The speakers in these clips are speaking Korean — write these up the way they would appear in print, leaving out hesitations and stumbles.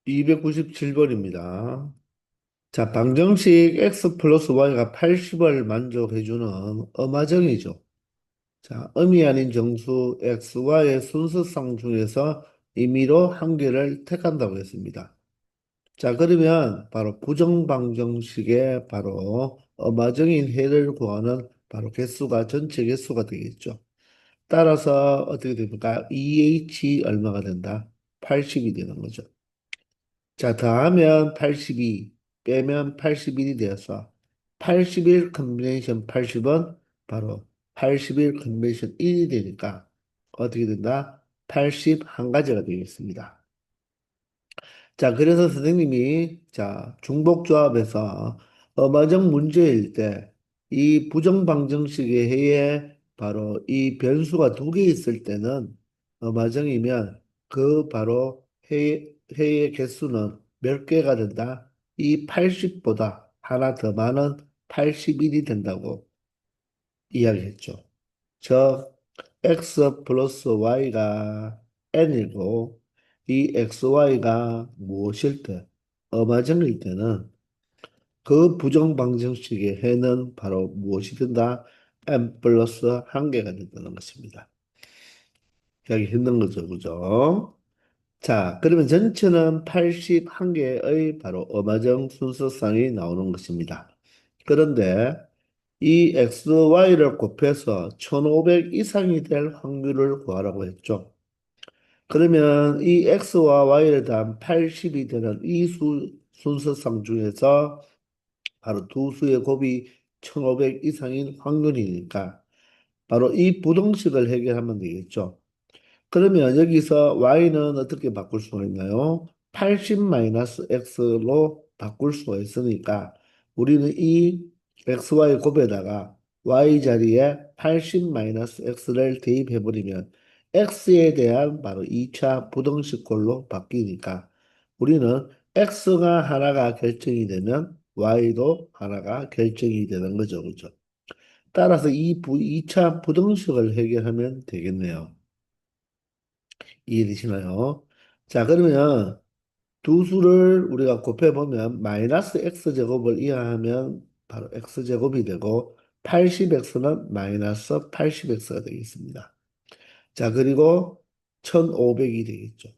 297번입니다. 자, 방정식 x 플러스 y가 80을 만족해주는 엄하정이죠. 자, 음이 아닌 정수 xy의 순서상 중에서 임의로 한 개를 택한다고 했습니다. 자, 그러면 바로 부정방정식의 바로 엄하정인 해를 구하는 바로 개수가 전체 개수가 되겠죠. 따라서 어떻게 됩니까? 2h 얼마가 된다? 80이 되는 거죠. 자, 더하면 82, 빼면 81이 되어서 81 컨벤션 80은 바로 81 컨벤션 1이 되니까 어떻게 된다? 81가지가 되겠습니다. 자, 그래서 선생님이 중복조합에서 어마정 문제일 때 이 부정방정식의 해에 바로 이 변수가 두 개 있을 때는 어마정이면 그 바로 해의 개수는 몇 개가 된다? 이 80보다 하나 더 많은 81이 된다고 이야기했죠. 즉, x 플러스 y가 n이고, 이 xy가 무엇일 때, 엄하정일 때는 그 부정방정식의 해는 바로 무엇이 된다? n 플러스 한 개가 된다는 것입니다. 여기 있는 거죠, 그죠? 자, 그러면 전체는 81개의 바로 엄하정 순서상이 나오는 것입니다. 그런데 이 XY를 곱해서 1500 이상이 될 확률을 구하라고 했죠. 그러면 이 X와 Y를 더한 80이 되는 이 순서상 중에서 바로 두 수의 곱이 1500 이상인 확률이니까 바로 이 부등식을 해결하면 되겠죠. 그러면 여기서 y는 어떻게 바꿀 수가 있나요? 80-x로 바꿀 수가 있으니까 우리는 이 xy 곱에다가 y 자리에 80-x를 대입해버리면 x에 대한 바로 2차 부등식꼴로 바뀌니까 우리는 x가 하나가 결정이 되면 y도 하나가 결정이 되는 거죠. 그죠? 따라서 2차 부등식을 해결하면 되겠네요. 이해되시나요? 자, 그러면 두 수를 우리가 곱해보면 마이너스 x제곱을 이하하면 바로 x제곱이 되고 80x는 마이너스 80x가 되겠습니다. 자, 그리고 1500이 되겠죠.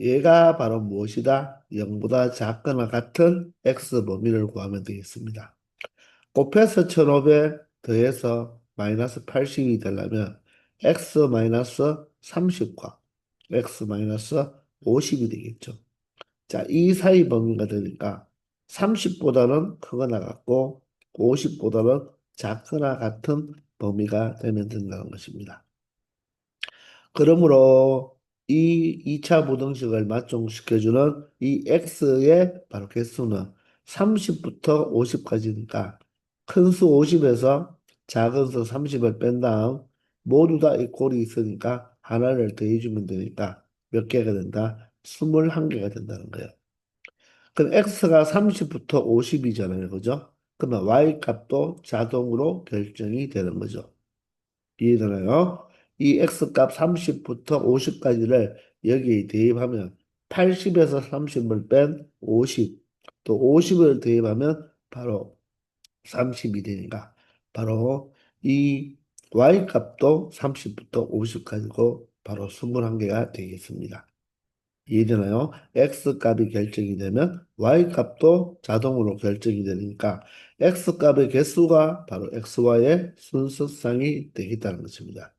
얘가 바로 무엇이다? 0보다 작거나 같은 x 범위를 구하면 되겠습니다. 곱해서 1500 더해서 마이너스 80이 되려면 x 마이너스 30과 x 마이너스 50이 되겠죠. 자, 이 사이 범위가 되니까 30보다는 크거나 같고 50보다는 작거나 같은 범위가 되면 된다는 것입니다. 그러므로 이 2차 부등식을 맞춤시켜주는 이 x의 바로 개수는 30부터 50까지니까 큰 수 50에서 작은 수 30을 뺀 다음 모두 다 이 꼴이 있으니까 하나를 더해주면 되니까 몇 개가 된다? 21개가 된다는 거예요. 그럼 x가 30부터 50이잖아요. 그죠? 그러면 y 값도 자동으로 결정이 되는 거죠. 이해되나요? 이 x값 30부터 50까지를 여기에 대입하면 80에서 30을 뺀 50, 또 50을 대입하면 바로 30이 되니까 바로 이 y값도 30부터 50까지고 바로 21개가 되겠습니다. 이해되나요? x값이 결정이 되면 y값도 자동으로 결정이 되니까 x값의 개수가 바로 xy의 순서상이 되겠다는 것입니다.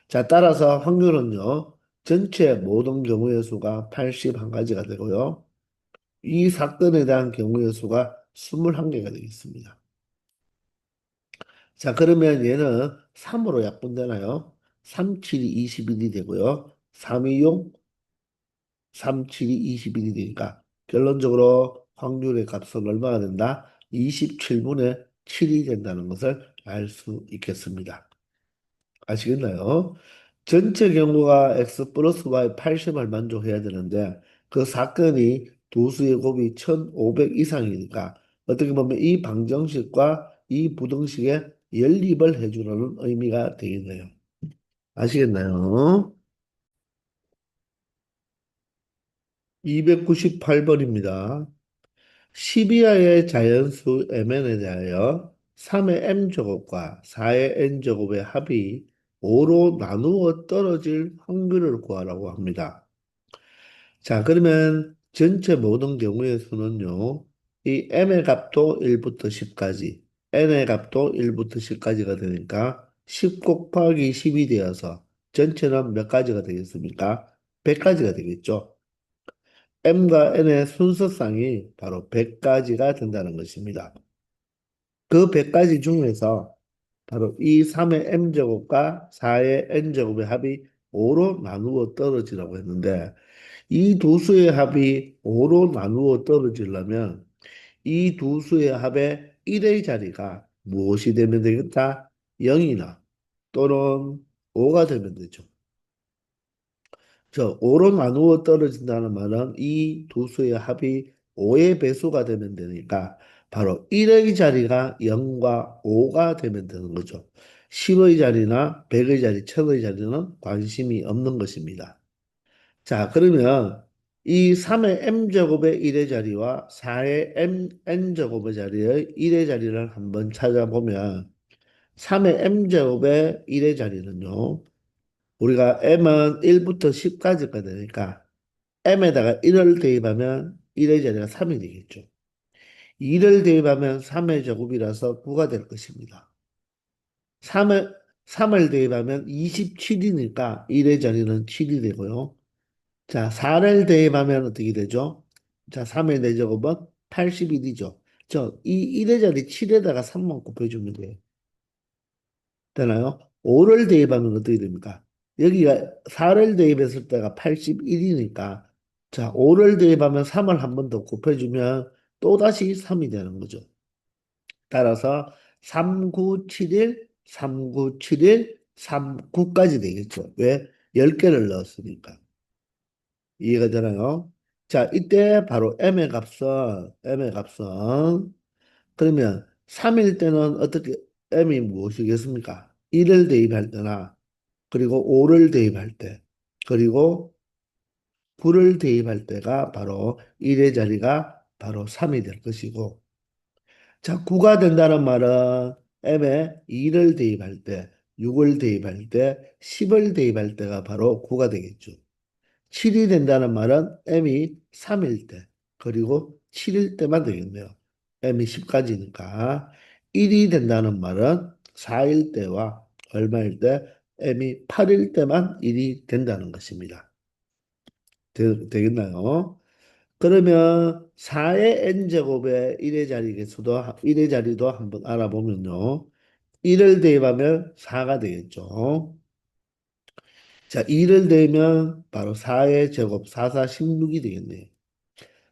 자, 따라서 확률은요, 전체 모든 경우의 수가 81가지가 되고요. 이 사건에 대한 경우의 수가 21개가 되겠습니다. 자, 그러면 얘는 3으로 약분되나요? 3, 7이 21이 되고요. 3, 2, 6, 3, 7이 21이 되니까 결론적으로 확률의 값은 얼마가 된다? 27분의 7이 된다는 것을 알 수 있겠습니다. 아시겠나요? 전체 경우가 x 플러스 y 80을 만족해야 되는데 그 사건이 두 수의 곱이 1500 이상이니까 어떻게 보면 이 방정식과 이 부등식에 연립을 해주는 의미가 되겠네요. 아시겠나요? 298번입니다. 12하의 자연수 mn에 대하여 3의 m제곱과 4의 n제곱의 합이 5로 나누어 떨어질 확률을 구하라고 합니다. 자, 그러면 전체 모든 경우에서는요, 이 m의 값도 1부터 10까지, n의 값도 1부터 10까지가 되니까 10 곱하기 10이 되어서 전체는 몇 가지가 되겠습니까? 100가지가 되겠죠. m과 n의 순서상이 바로 100가지가 된다는 것입니다. 그 100가지 중에서 바로 이 3의 m제곱과 4의 n제곱의 합이 5로 나누어 떨어지라고 했는데 이 두 수의 합이 5로 나누어 떨어지려면 이 두 수의 합의 1의 자리가 무엇이 되면 되겠다? 0이나 또는 5가 되면 되죠. 5로 나누어 떨어진다는 말은 이 두 수의 합이 5의 배수가 되면 되니까 바로 1의 자리가 0과 5가 되면 되는 거죠. 10의 자리나 100의 자리, 1000의 자리는 관심이 없는 것입니다. 자, 그러면 이 3의 m제곱의 1의 자리와 4의 n제곱의 자리의 1의 자리를 한번 찾아보면 3의 m제곱의 1의 자리는요. 우리가 m은 1부터 10까지가 되니까 m에다가 1을 대입하면 1의 자리가 3이 되겠죠. 2를 대입하면 3의 제곱이라서 9가 될 것입니다. 3을 대입하면 27이니까 1의 자리는 7이 되고요. 자, 4를 대입하면 어떻게 되죠? 자, 3의 4제곱은 81이죠. 이 1의 자리 7에다가 3만 곱해주면 돼요. 되나요? 5를 대입하면 어떻게 됩니까? 여기가 4를 대입했을 때가 81이니까 자, 5를 대입하면 3을 한 번 더 곱해주면 또다시 3이 되는 거죠. 따라서 3971, 3971, 39까지 되겠죠. 왜? 10개를 넣었으니까. 이해가 되나요? 자, 이때 바로 m의 값은 그러면 3일 때는 어떻게 m이 무엇이겠습니까? 1을 대입할 때나 그리고 5를 대입할 때 그리고 9를 대입할 때가 바로 1의 자리가 바로 3이 될 것이고 자, 9가 된다는 말은 m에 2를 대입할 때 6을 대입할 때 10을 대입할 때가 바로 9가 되겠죠. 7이 된다는 말은 m이 3일 때, 그리고 7일 때만 되겠네요. m이 10까지니까. 1이 된다는 말은 4일 때와 얼마일 때? m이 8일 때만 1이 된다는 것입니다. 되겠나요? 그러면 4의 n제곱의 1의 자리에서도 1의 자리도 한번 알아보면요. 1을 대입하면 4가 되겠죠. 자, 2를 대면 바로 4의 제곱, 4, 4, 16이 되겠네요.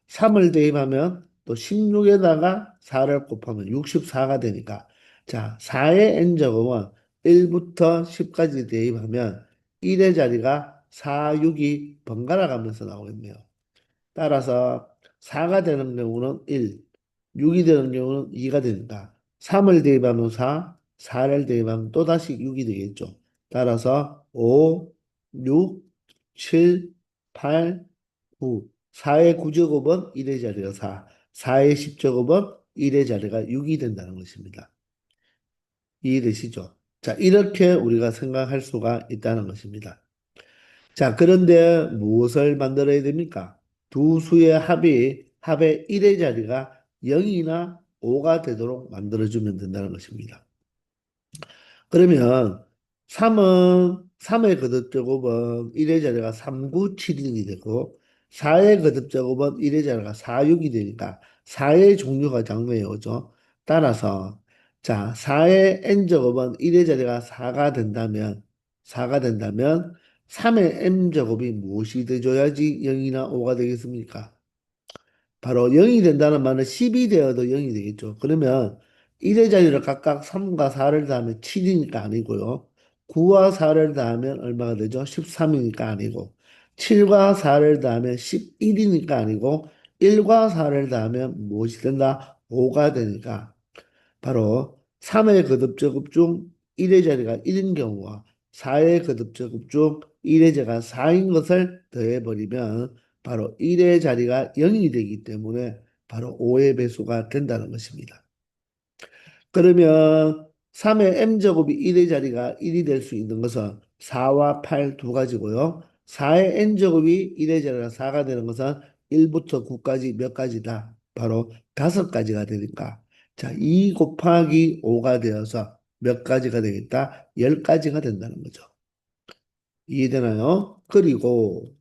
3을 대입하면 또 16에다가 4를 곱하면 64가 되니까 자, 4의 n제곱은 1부터 10까지 대입하면 1의 자리가 4, 6이 번갈아 가면서 나오겠네요. 따라서 4가 되는 경우는 1, 6이 되는 경우는 2가 된다. 3을 대입하면 4, 4를 대입하면 또다시 6이 되겠죠. 따라서 5, 6, 7, 8, 9. 4의 9제곱은 1의 자리가 4, 4의 10제곱은 1의 자리가 6이 된다는 것입니다. 이해되시죠? 자, 이렇게 우리가 생각할 수가 있다는 것입니다. 자, 그런데 무엇을 만들어야 됩니까? 두 수의 합의 1의 자리가 0이나 5가 되도록 만들어주면 된다는 것입니다. 그러면 3의 거듭제곱은 1의 자리가 3, 9, 7이 되고 4의 거듭제곱은 1의 자리가 4, 6이 되니까 4의 종류가 장로에 오죠. 따라서 자, 4의 n제곱은 1의 자리가 4가 된다면 3의 m제곱이 무엇이 돼줘야지 0이나 5가 되겠습니까? 바로 0이 된다는 말은 10이 되어도 0이 되겠죠. 그러면 1의 자리를 각각 3과 4를 더하면 7이니까 아니고요. 9와 4를 더하면 얼마가 되죠? 13이니까 아니고 7과 4를 더하면 11이니까 아니고 1과 4를 더하면 무엇이 된다? 5가 되니까 바로 3의 거듭제곱 중 1의 자리가 1인 경우와 4의 거듭제곱 중 1의 자리가 4인 것을 더해버리면 바로 1의 자리가 0이 되기 때문에 바로 5의 배수가 된다는 것입니다. 그러면 3의 m제곱이 1의 자리가 1이 될 수 있는 것은 4와 8 두 가지고요. 4의 n제곱이 1의 자리가 4가 되는 것은 1부터 9까지 몇 가지다? 바로 5가지가 되니까. 자, 2 곱하기 5가 되어서 몇 가지가 되겠다? 10가지가 된다는 거죠. 이해되나요? 그리고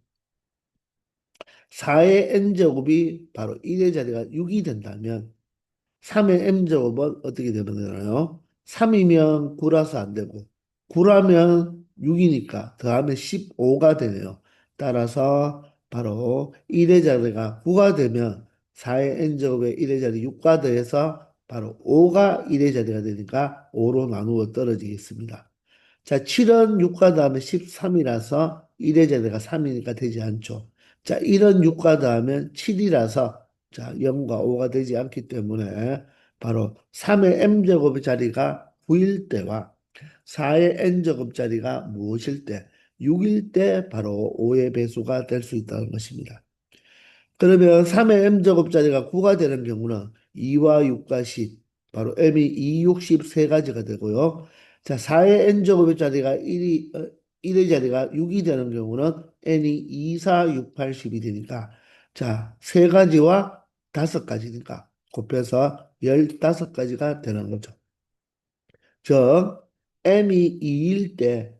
4의 n제곱이 바로 1의 자리가 6이 된다면 3의 m제곱은 어떻게 되면 되나요? 3이면 9라서 안 되고 9라면 6이니까 더하면 15가 되네요. 따라서 바로 1의 자리가 9가 되면 4의 n제곱에 1의 자리 6과 더해서 바로 5가 1의 자리가 되니까 5로 나누어 떨어지겠습니다. 자, 7은 6과 더하면 13이라서 1의 제곱가 3이니까 되지 않죠. 자, 1은 6과 더하면 7이라서 자, 0과 5가 되지 않기 때문에 바로 3의 m제곱 자리가 9일 때와 4의 n제곱 자리가 무엇일 때? 6일 때 바로 5의 배수가 될 수 있다는 것입니다. 그러면 3의 m제곱자리가 9가 되는 경우는 2와 6과 10, 바로 m이 2, 6, 10 세 가지가 되고요. 자, 4의 n제곱의 자리가 1의 자리가 6이 되는 경우는 n이 2, 4, 6, 8, 10이 되니까 자, 세 가지와 다섯 가지니까 곱해서 15가지가 되는 거죠. 즉, m이 2일 때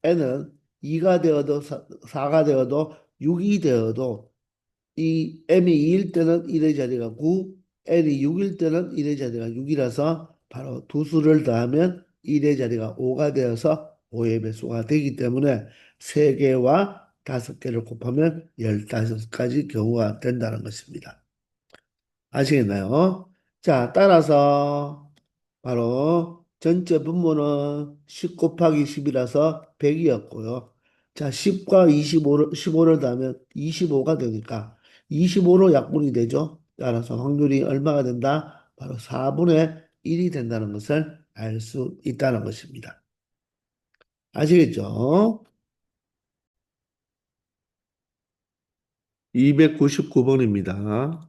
n은 2가 되어도 4가 되어도 6이 되어도 이 m이 2일 때는 1의 자리가 9, n이 6일 때는 1의 자리가 6이라서 바로 두 수를 더하면 1의 자리가 5가 되어서 5의 배수가 되기 때문에 3개와 5개를 곱하면 15가지 경우가 된다는 것입니다. 아시겠나요? 자, 따라서 바로 전체 분모는 10 곱하기 10이라서 100이었고요. 자, 10과 15를 더하면 25가 되니까 25로 약분이 되죠. 따라서 확률이 얼마가 된다? 바로 4분의 1이 된다는 것을 알 수 있다는 것입니다. 아시겠죠? 299번입니다.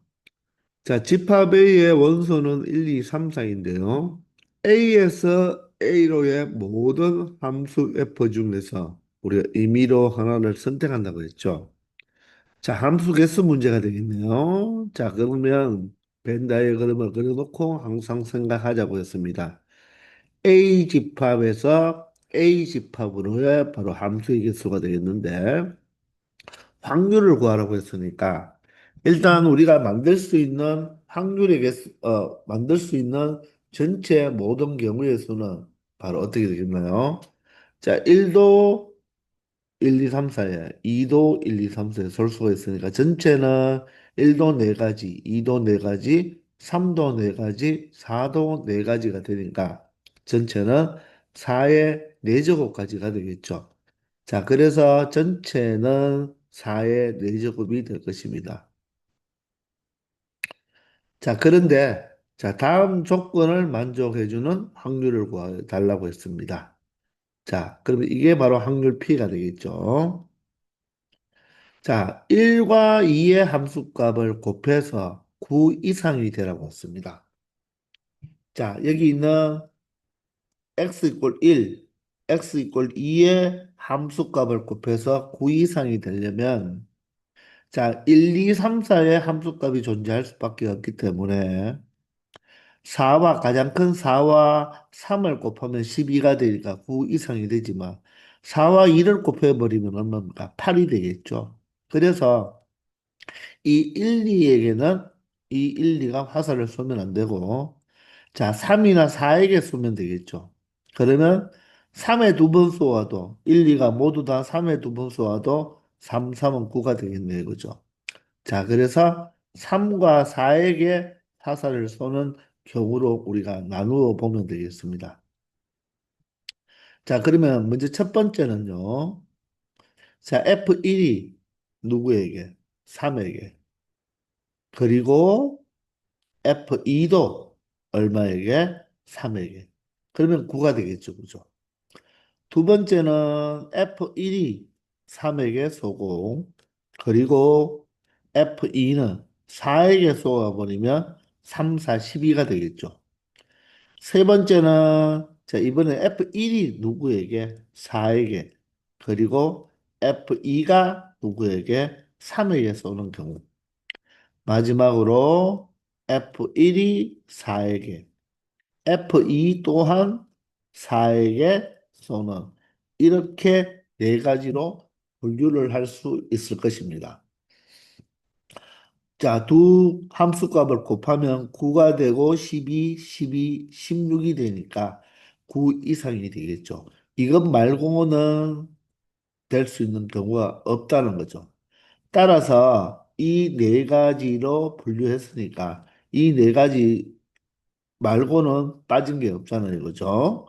자, 집합 A의 원소는 1, 2, 3, 4인데요. A에서 A로의 모든 함수 F 중에서 우리가 임의로 하나를 선택한다고 했죠. 자, 함수 개수 문제가 되겠네요. 자, 그러면 벤 다이어그램을 그려놓고 항상 생각하자고 했습니다. A 집합에서 A 집합으로의 바로 함수의 개수가 되겠는데 확률을 구하라고 했으니까 일단 우리가 만들 수 있는 확률의 개수, 만들 수 있는 전체 모든 경우의 수는 바로 어떻게 되겠나요? 자, 1도 1, 2, 3, 4에 2도 1, 2, 3, 4에 설 수가 있으니까 전체는 1도 4가지, 2도 4가지, 3도 4가지, 4도 4가지가 되니까 전체는 4의 4제곱까지가 되겠죠. 자, 그래서 전체는 4의 4제곱이 될 것입니다. 자, 그런데 자, 다음 조건을 만족해주는 확률을 구해달라고 했습니다. 자, 그러면 이게 바로 확률 P가 되겠죠. 자, 1과 2의 함수값을 곱해서 9 이상이 되라고 했습니다. 자, 여기 있는 x 이퀄 1, x 이퀄 2의 함수값을 곱해서 9 이상이 되려면 자, 1, 2, 3, 4의 함수값이 존재할 수밖에 없기 때문에 4와 가장 큰 4와 3을 곱하면 12가 되니까 9 이상이 되지만 4와 2를 곱해버리면 얼마입니까? 8이 되겠죠. 그래서 이 1, 2에게는 이 1, 2가 화살을 쏘면 안 되고 자, 3이나 4에게 쏘면 되겠죠. 그러면 3에 두 번 쏘아도 1, 2가 모두 다 3에 두 번 쏘아도 3, 3은 9가 되겠네요. 그죠? 자, 그래서 3과 4에게 화살을 쏘는 경우로 우리가 나누어 보면 되겠습니다. 자, 그러면 먼저 첫 번째는요. 자, F1이 누구에게? 3에게. 그리고 F2도 얼마에게? 3에게. 그러면 9가 되겠죠. 그죠? 두 번째는 F1이 3에게 쏘고 그리고 F2는 4에게 쏘아버리면 3, 4, 12가 되겠죠. 세 번째는 자, 이번에 F1이 누구에게? 4에게. 그리고 F2가 누구에게? 3에게 쏘는 경우. 마지막으로 F1이 4에게, F2 또한 4에게 쏘는 이렇게 네 가지로 분류를 할 수 있을 것입니다. 자, 두 함수값을 곱하면 9가 되고 12, 12, 16이 되니까 9 이상이 되겠죠. 이것 말고는 될 수 있는 경우가 없다는 거죠. 따라서 이 네 가지로 분류했으니까 이 네 가지 말고는 빠진 게 없잖아요. 그죠?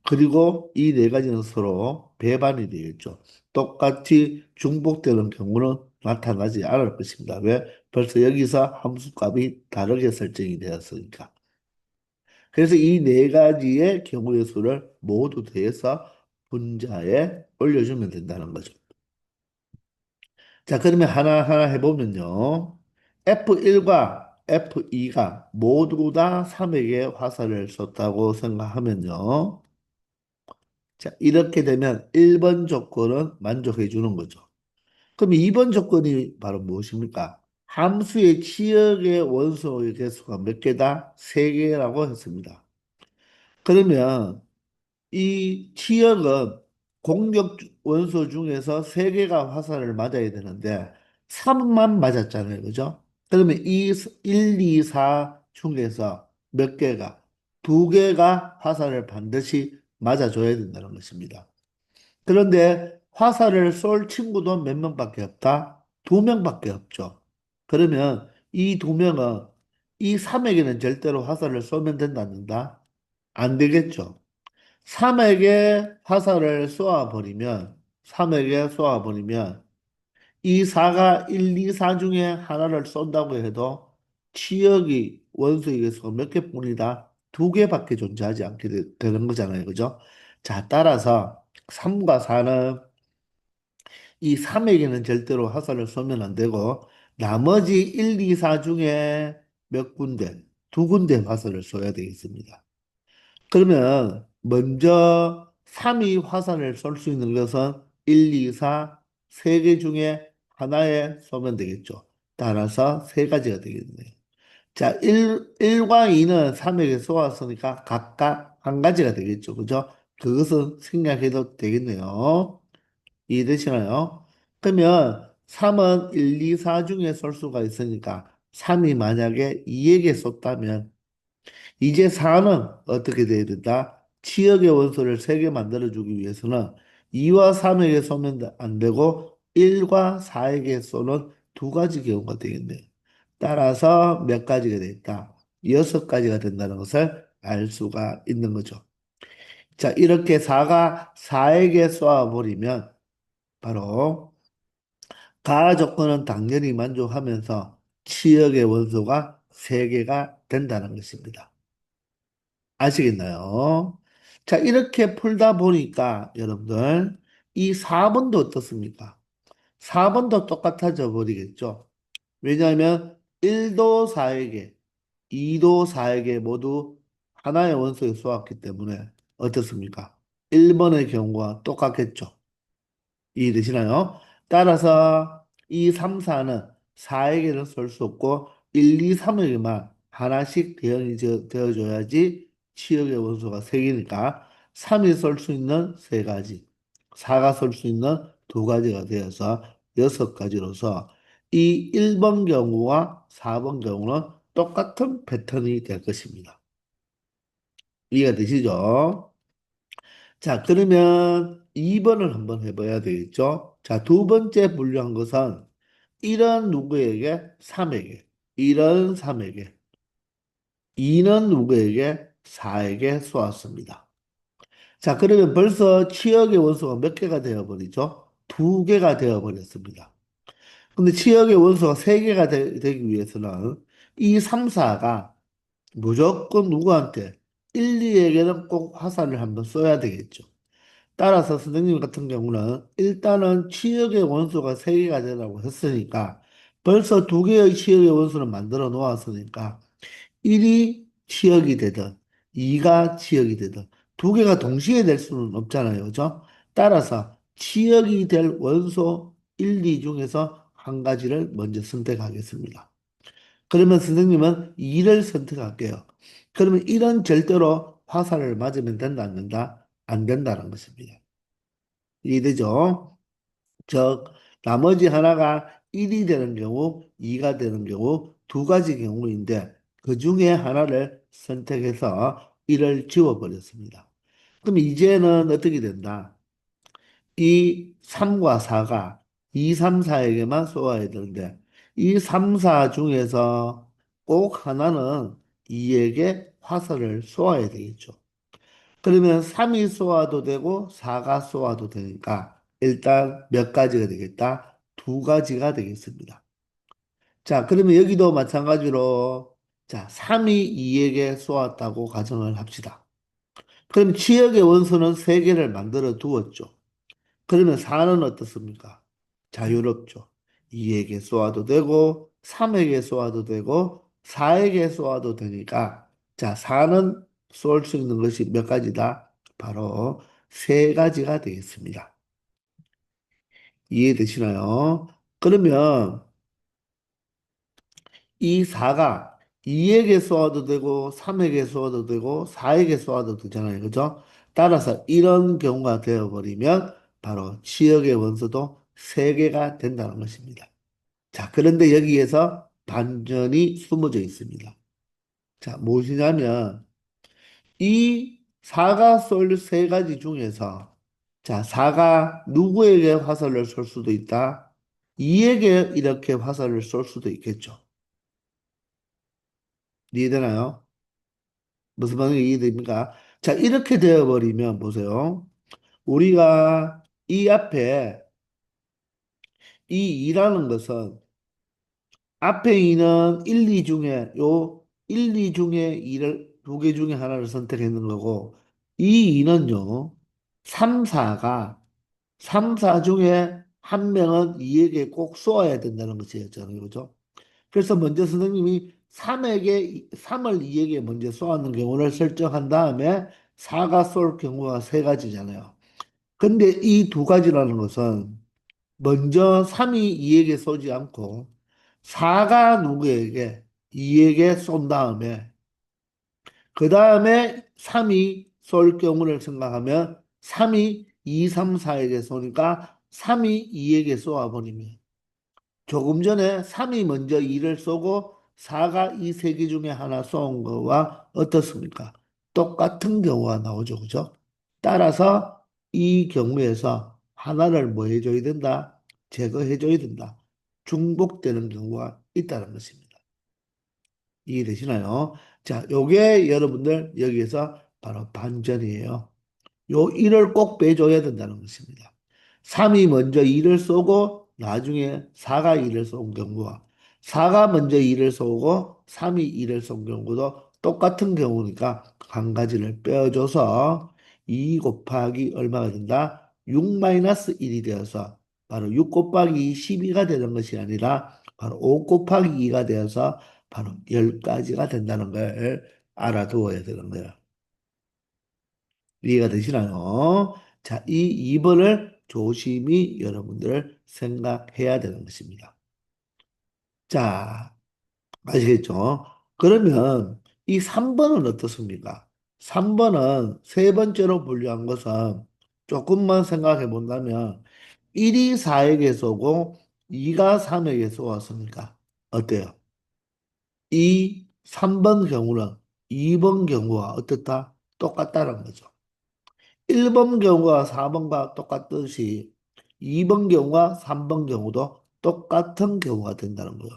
그리고 이 네 가지는 서로 배반이 되겠죠. 똑같이 중복되는 경우는 나타나지 않을 것입니다. 왜? 벌써 여기서 함수값이 다르게 설정이 되었으니까. 그래서 이 네 가지의 경우의 수를 모두 더해서 분자에 올려주면 된다는 거죠. 자, 그러면 하나하나 해보면요. F1과 F2가 모두 다 3에게 화살을 썼다고 생각하면요. 자, 이렇게 되면 1번 조건은 만족해 주는 거죠. 그럼 2번 조건이 바로 무엇입니까? 함수의 치역의 원소의 개수가 몇 개다? 3개라고 했습니다. 그러면 이 치역은 공격 원소 중에서 세 개가 화살을 맞아야 되는데 3만 맞았잖아요. 그죠? 그러면 이 1, 2, 4 중에서 몇 개가 두 개가 화살을 반드시 맞아줘야 된다는 것입니다. 그런데 화살을 쏠 친구도 몇 명밖에 없다? 두 명밖에 없죠. 그러면 이 두 명은 이 3에게는 절대로 화살을 쏘면 된다는다? 안 되겠죠. 3에게 화살을 쏘아버리면, 3에게 쏘아버리면, 이 4가 1, 2, 4 중에 하나를 쏜다고 해도 치역이 원소의 개수가 몇 개뿐이다? 두 개밖에 존재하지 않게 되는 거잖아요. 그죠? 자, 따라서 3과 4는 이 3에게는 절대로 화살을 쏘면 안 되고, 나머지 1, 2, 4 중에 몇 군데, 두 군데 화살을 쏘야 되겠습니다. 그러면 먼저 3이 화살을 쏠 수 있는 것은 1, 2, 4, 세 개 중에 하나에 쏘면 되겠죠. 따라서 세 가지가 되겠네요. 자, 1과 2는 3에게 쏘았으니까 각각 한 가지가 되겠죠. 그죠? 그것은 생략해도 되겠네요. 이해되시나요? 그러면 3은 1, 2, 4 중에 쏠 수가 있으니까 3이 만약에 2에게 쏟다면 이제 4는 어떻게 돼야 된다? 치역의 원소를 3개 만들어주기 위해서는 2와 3에게 쏘면 안 되고 1과 4에게 쏘는 두 가지 경우가 되겠네요. 따라서 몇 가지가 됐다? 6가지가 된다는 것을 알 수가 있는 거죠. 자, 이렇게 4가 4에게 쏘아버리면 바로 가 조건은 당연히 만족하면서 치역의 원소가 3개가 된다는 것입니다. 아시겠나요? 자, 이렇게 풀다 보니까 여러분들 이 4번도 어떻습니까? 4번도 똑같아져 버리겠죠. 왜냐하면 1도 4에게, 2도 4에게 모두 하나의 원소에 쏘았기 때문에 어떻습니까? 1번의 경우와 똑같겠죠. 이해되시나요? 따라서 이 3, 4는 4에게는 쏠 수 없고 1, 2, 3에게만 하나씩 대응이 되어줘야지 치역의 원소가 3개니까 3이 쏠 수 있는 3가지, 4가 쏠 수 있는 2가지가 되어서 6가지로서 이 1번 경우와 4번 경우는 똑같은 패턴이 될 것입니다. 이해가 되시죠? 자, 그러면 2번을 한번 해봐야 되겠죠? 자, 두 번째 분류한 것은 이런 누구에게? 3에게. 이런 3에게. 2는 누구에게? 4에게 쏘았습니다. 자, 그러면 벌써 치역의 원소가 몇 개가 되어버리죠? 2개가 되어버렸습니다. 근데 치역의 원소가 3개가 되기 위해서는 이 3, 4가 무조건 누구한테? 1, 2에게는 꼭 화살을 한번 쏘야 되겠죠. 따라서 선생님 같은 경우는 일단은 치역의 원소가 세개가 되라고 했으니까 벌써 두개의 치역의 원소를 만들어 놓았으니까 1이 치역이 되든 2가 치역이 되든 두개가 동시에 될 수는 없잖아요. 그죠? 따라서 치역이 될 원소 1, 2 중에서 한 가지를 먼저 선택하겠습니다. 그러면 선생님은 2를 선택할게요. 그러면 1은 절대로 화살을 맞으면 된다, 안 된다? 안 된다는 것입니다. 이해되죠? 즉, 나머지 하나가 1이 되는 경우, 2가 되는 경우 두 가지 경우인데 그 중에 하나를 선택해서 1을 지워버렸습니다. 그럼 이제는 어떻게 된다? 이 3과 4가 2, 3, 4에게만 쏘아야 되는데 이 3, 4 중에서 꼭 하나는 2에게 화살을 쏘아야 되겠죠. 그러면 3이 쏘아도 되고 4가 쏘아도 되니까 일단 몇 가지가 되겠다? 두 가지가 되겠습니다. 자, 그러면 여기도 마찬가지로 자, 3이 2에게 쏘았다고 가정을 합시다. 그럼 지역의 원소는 3개를 만들어 두었죠. 그러면 4는 어떻습니까? 자유롭죠. 2에게 쏘아도 되고 3에게 쏘아도 되고 4에게 쏘아도 되니까 자, 4는 쏠 수 있는 것이 몇 가지다? 바로 세 가지가 되겠습니다. 이해되시나요? 그러면 이 4가 2에게 쏘아도 되고 3에게 쏘아도 되고 4에게 쏘아도 되잖아요. 그죠? 따라서 이런 경우가 되어버리면 바로 지역의 원소도 3개가 된다는 것입니다. 자, 그런데 여기에서 반전이 숨어져 있습니다. 자, 무엇이냐면 이 4가 쏠 세 가지 중에서 자, 4가 누구에게 화살을 쏠 수도 있다? 2에게 이렇게 화살을 쏠 수도 있겠죠. 이해되나요? 무슨 말인지 이해됩니까? 자, 이렇게 되어버리면 보세요. 우리가 이 앞에 이 2라는 것은 앞에 2는 1, 2 중에 요 1, 2 중에 2를 두 개 중에 하나를 선택했는 거고 이 2는요 3, 4가 3, 4 중에 한 명은 2에게 꼭 쏘아야 된다는 것이었잖아요. 그죠? 그래서 먼저 선생님이 3을 2에게 먼저 쏘았는 경우를 설정한 다음에 4가 쏠 경우가 세 가지잖아요. 근데 이 두 가지라는 것은 먼저 3이 2에게 쏘지 않고 4가 누구에게 2에게 쏜 다음에 그 다음에 3이 쏠 경우를 생각하면 3이 2, 3, 4에게 쏘니까 3이 2에게 쏘아버리면 조금 전에 3이 먼저 2를 쏘고 4가 이 세 개 중에 하나 쏜 거와 어떻습니까? 똑같은 경우가 나오죠. 그죠? 따라서 이 경우에서 하나를 뭐 해줘야 된다? 제거해줘야 된다. 중복되는 경우가 있다는 것입니다. 이해되시나요? 자, 요게 여러분들 여기에서 바로 반전이에요. 요 1을 꼭 빼줘야 된다는 것입니다. 3이 먼저 2를 쏘고 나중에 4가 2를 쏜 경우와 4가 먼저 2를 쏘고 3이 2를 쏜 경우도 똑같은 경우니까 한 가지를 빼줘서 2 곱하기 얼마가 된다? 6-1이 되어서 바로 6 곱하기 12가 되는 것이 아니라 바로 5 곱하기 2가 되어서 바로 10가지가 된다는 걸 알아두어야 되는 거예요. 이해가 되시나요? 자, 이 2번을 조심히 여러분들 생각해야 되는 것입니다. 자, 아시겠죠? 그러면 이 3번은 어떻습니까? 3번은 세 번째로 분류한 것은 조금만 생각해 본다면 1이 4에게 쏘고 2가 3에게 쏘았으니까 어때요? 이 3번 경우는 2번 경우와 어떻다? 똑같다는 거죠. 1번 경우가 4번과 똑같듯이 2번 경우와 3번 경우도 똑같은 경우가 된다는 거예요.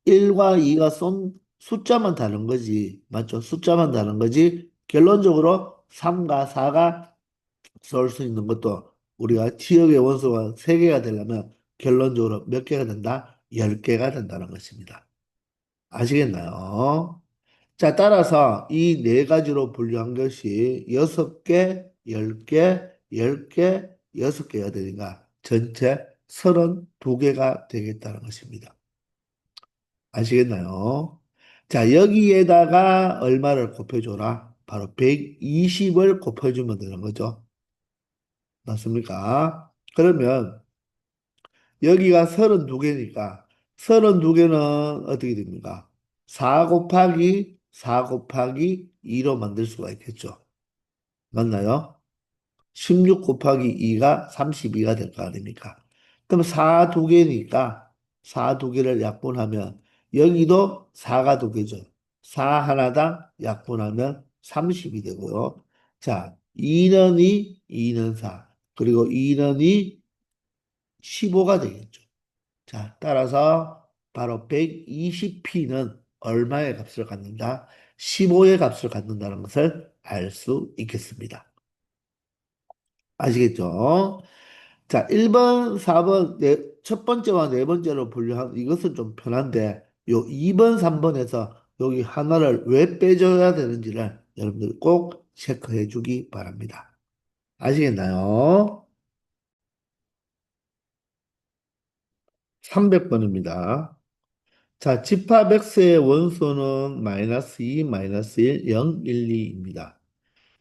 1과 2가 쏜 숫자만 다른 거지. 맞죠? 숫자만 다른 거지. 결론적으로 3과 4가 쏠 수 있는 것도 우리가 지역의 원소가 3개가 되려면 결론적으로 몇 개가 된다? 10개가 된다는 것입니다. 아시겠나요? 자, 따라서 이 네 가지로 분류한 것이 6개, 10개, 10개, 6개가 되니까 전체 32개가 되겠다는 것입니다. 아시겠나요? 자, 여기에다가 얼마를 곱해줘라? 바로 120을 곱해주면 되는 거죠. 맞습니까? 그러면 여기가 32개니까 32개는 어떻게 됩니까? 4 곱하기 4 곱하기 2로 만들 수가 있겠죠. 맞나요? 16 곱하기 2가 32가 될 거 아닙니까? 그럼 4 두 개니까 4 두 개를 약분하면 여기도 4가 두 개죠. 4 하나당 약분하면 30이 되고요. 자, 2는 2, 2는 4. 그리고 2는 2, 15가 되겠죠. 자, 따라서 바로 120p는 얼마의 값을 갖는다? 15의 값을 갖는다는 것을 알 수 있겠습니다. 아시겠죠? 자, 1번, 4번, 첫 번째와 네 번째로 분류한 이것은 좀 편한데, 요 2번, 3번에서 여기 하나를 왜 빼줘야 되는지를 여러분들 꼭 체크해 주기 바랍니다. 아시겠나요? 300번입니다. 자, 집합 x의 원소는 마이너스 2, 마이너스 1, 0, 1, 2입니다.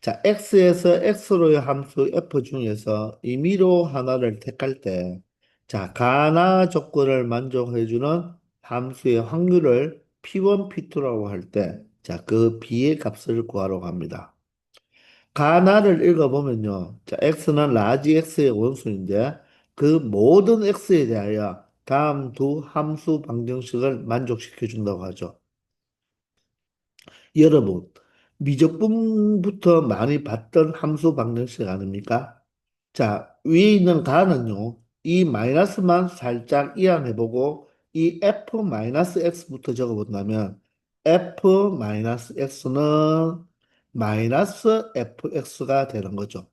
자, x에서 x로의 함수 f 중에서 임의로 하나를 택할 때, 자, 가나 조건을 만족해주는 함수의 확률을 P1, P2라고 할 때, 자, 그 b의 값을 구하러 갑니다. 가나를 읽어보면요. 자, x는 라지 x의 원수인데, 그 모든 x에 대하여 다음 두 함수 방정식을 만족시켜 준다고 하죠. 여러분, 미적분부터 많이 봤던 함수 방정식 아닙니까? 자, 위에 있는 가는요, 이 마이너스만 살짝 이항해보고, 이 f-x부터 적어본다면, f-x는 마이너스 fx가 되는 거죠.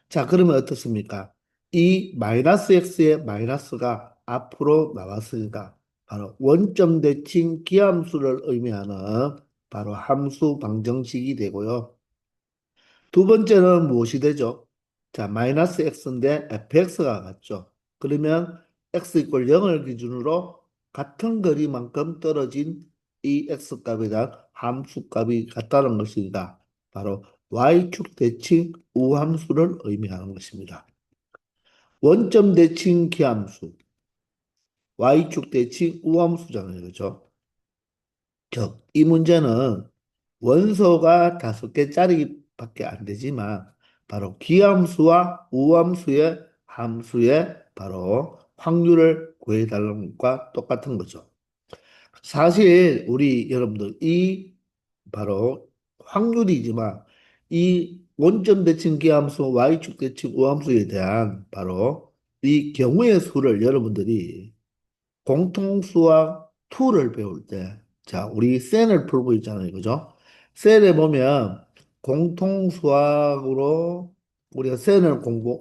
자, 그러면 어떻습니까? 이 마이너스 x의 마이너스가 앞으로 나왔으니까 바로 원점 대칭 기함수를 의미하는 바로 함수 방정식이 되고요. 두 번째는 무엇이 되죠? 자, 마이너스 x인데 fx가 같죠. 그러면 x 이퀄 0을 기준으로 같은 거리만큼 떨어진 이 x값에 대한 함수값이 같다는 것이니까 바로 y축 대칭 우함수를 의미하는 것입니다. 원점 대칭 기함수, y축 대칭 우함수잖아요. 그죠? 이 문제는 원소가 5개짜리밖에 안 되지만 바로 기함수와 우함수의 함수의 바로 확률을 구해달라는 것과 똑같은 거죠. 사실 우리 여러분들 이 바로 확률이지만 이 원점 대칭 기함수 y축 대칭 우함수에 대한 바로 이 경우의 수를 여러분들이 공통수학 2를 배울 때, 자, 우리 셀을 풀고 있잖아요. 그죠? 셀에 보면 공통수학으로 우리가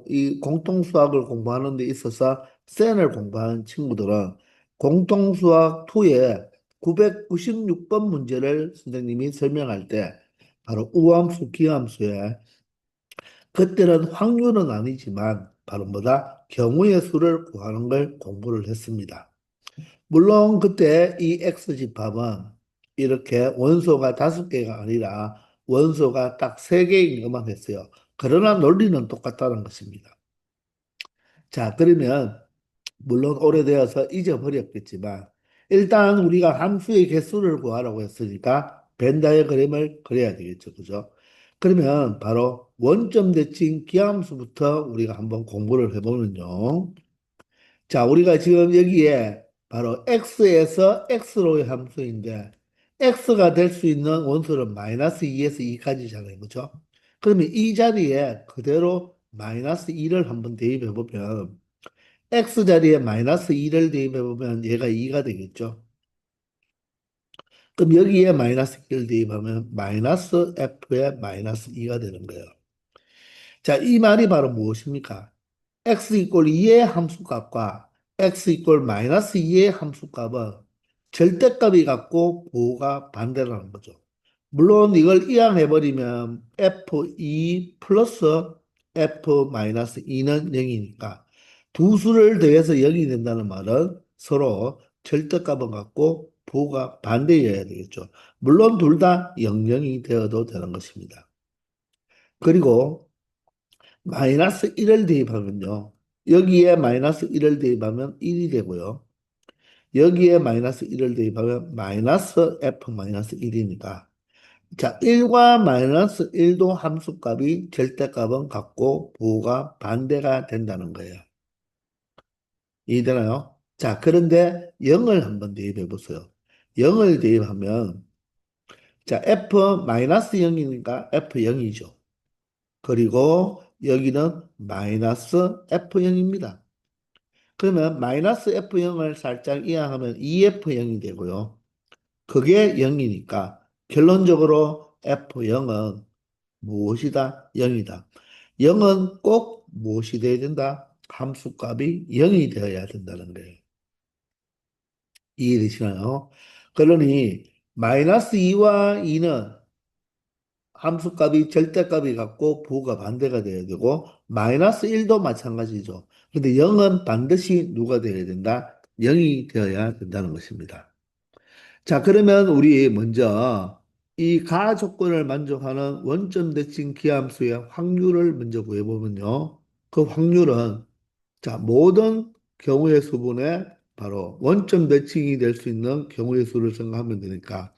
이 공통수학을 공부하는 데 있어서 셀을 공부하는 친구들은 공통수학 2에 996번 문제를 선생님이 설명할 때 바로 우함수, 기함수에 그때는 확률은 아니지만 바로 뭐다? 경우의 수를 구하는 걸 공부를 했습니다. 물론 그때 이 X집합은 이렇게 원소가 5개가 아니라 원소가 딱 3개인 것만 했어요. 그러나 논리는 똑같다는 것입니다. 자, 그러면 물론 오래되어서 잊어버렸겠지만 일단 우리가 함수의 개수를 구하라고 했으니까 벤 다이어그램을 그려야 되겠죠. 그죠? 그러면 바로 원점 대칭 기함수부터 우리가 한번 공부를 해보면요. 자, 우리가 지금 여기에 바로 x에서 x로의 함수인데 x가 될 수 있는 원소는 마이너스 2에서 2까지잖아요. 그렇죠? 그러면 이 자리에 그대로 마이너스 2를 한번 대입해 보면 x 자리에 마이너스 2를 대입해 보면 얘가 2가 되겠죠. 그럼 여기에 마이너스 1을 대입하면 마이너스 f에 마이너스 2가 되는 거예요. 자, 이 말이 바로 무엇입니까? x 이꼴 2의 함수값과 x 이꼴 마이너스 2의 함수값은 절대값이 같고 부호가 반대라는 거죠. 물론 이걸 이항해버리면 f2 플러스 f-2는 0이니까 두 수를 더해서 0이 된다는 말은 서로 절대값은 같고 부호가 반대여야 되겠죠. 물론 둘 다 00이 되어도 되는 것입니다. 그리고 마이너스 1을 대입하면요. 여기에 마이너스 1을 대입하면 1이 되고요. 여기에 마이너스 1을 대입하면 마이너스 f 마이너스 1이니까 자, 1과 마이너스 1도 함수값이 절대값은 같고 부호가 반대가 된다는 거예요. 이해되나요? 자, 그런데 0을 한번 대입해 보세요. 0을 대입하면 자, f 마이너스 0이니까 f0이죠. 그리고 여기는 마이너스 f0입니다. 그러면 마이너스 f0을 살짝 이항하면 2f0이 되고요. 그게 0이니까 결론적으로 f0은 무엇이다? 0이다. 0은 꼭 무엇이 되어야 된다? 함수값이 0이 되어야 된다는 거예요. 이해되시나요? 그러니 마이너스 2와 2는 함수값이 절대값이 같고 부호가 반대가 돼야 되고 마이너스 1도 마찬가지죠. 근데 0은 반드시 누가 되어야 된다? 0이 되어야 된다는 것입니다. 자, 그러면 우리 먼저 이 가 조건을 만족하는 원점 대칭 기함수의 확률을 먼저 구해보면요. 그 확률은 자, 모든 경우의 수분의 바로 원점 대칭이 될 수 있는 경우의 수를 생각하면 되니까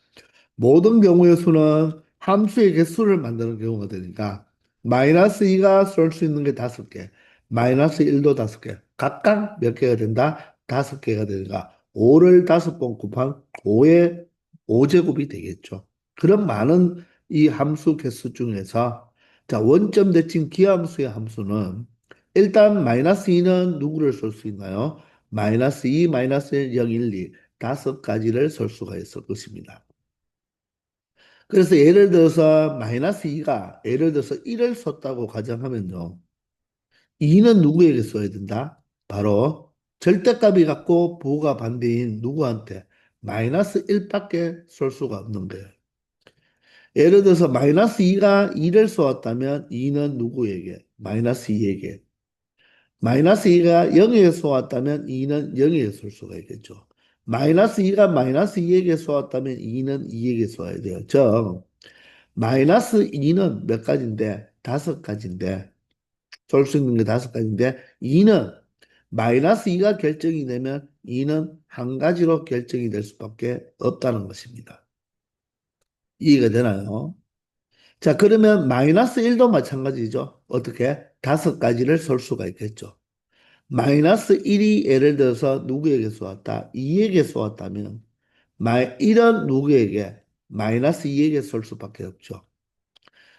모든 경우의 수는 함수의 개수를 만드는 경우가 되니까 마이너스 2가 쏠 수 있는 게 5개, 마이너스 1도 5개, 각각 몇 개가 된다? 5개가 되니까 5를 5번 곱한 5의 5제곱이 되겠죠. 그런 많은 이 함수 개수 중에서 자, 원점 대칭 기함수의 함수는 일단 마이너스 2는 누구를 쓸 수 있나요? 마이너스 2, 마이너스 1, 0, 1, 2 5가지를 쓸 수가 있을 것입니다. 그래서 예를 들어서 마이너스 2가 예를 들어서 1을 썼다고 가정하면요. 2는 누구에게 써야 된다? 바로 절대값이 같고 부호가 반대인 누구한테? 마이너스 1밖에 쓸 수가 없는 거예요. 예를 들어서 마이너스 2가 2를 쏘았다면 2는 누구에게? 마이너스 2에게. 마이너스 2가 0에게 쏘았다면 2는 0에게 쏠 수가 있겠죠. 마이너스 2가 마이너스 2에게 쏘았다면 2는 2에게 쏘아야 돼요. 즉 마이너스 2는 몇 가지인데? 5가지인데, 쏠 수 있는 게 5가지인데, 2는 마이너스 2가 결정이 되면 2는 한 가지로 결정이 될 수밖에 없다는 것입니다. 이해가 되나요? 자, 그러면 마이너스 1도 마찬가지죠. 어떻게? 5가지를 쏠 수가 있겠죠. 마이너스 1이 예를 들어서 누구에게 쏘았다? 2에게 쏘았다면, 1은 누구에게? 마이너스 2에게 쏠 수밖에 없죠.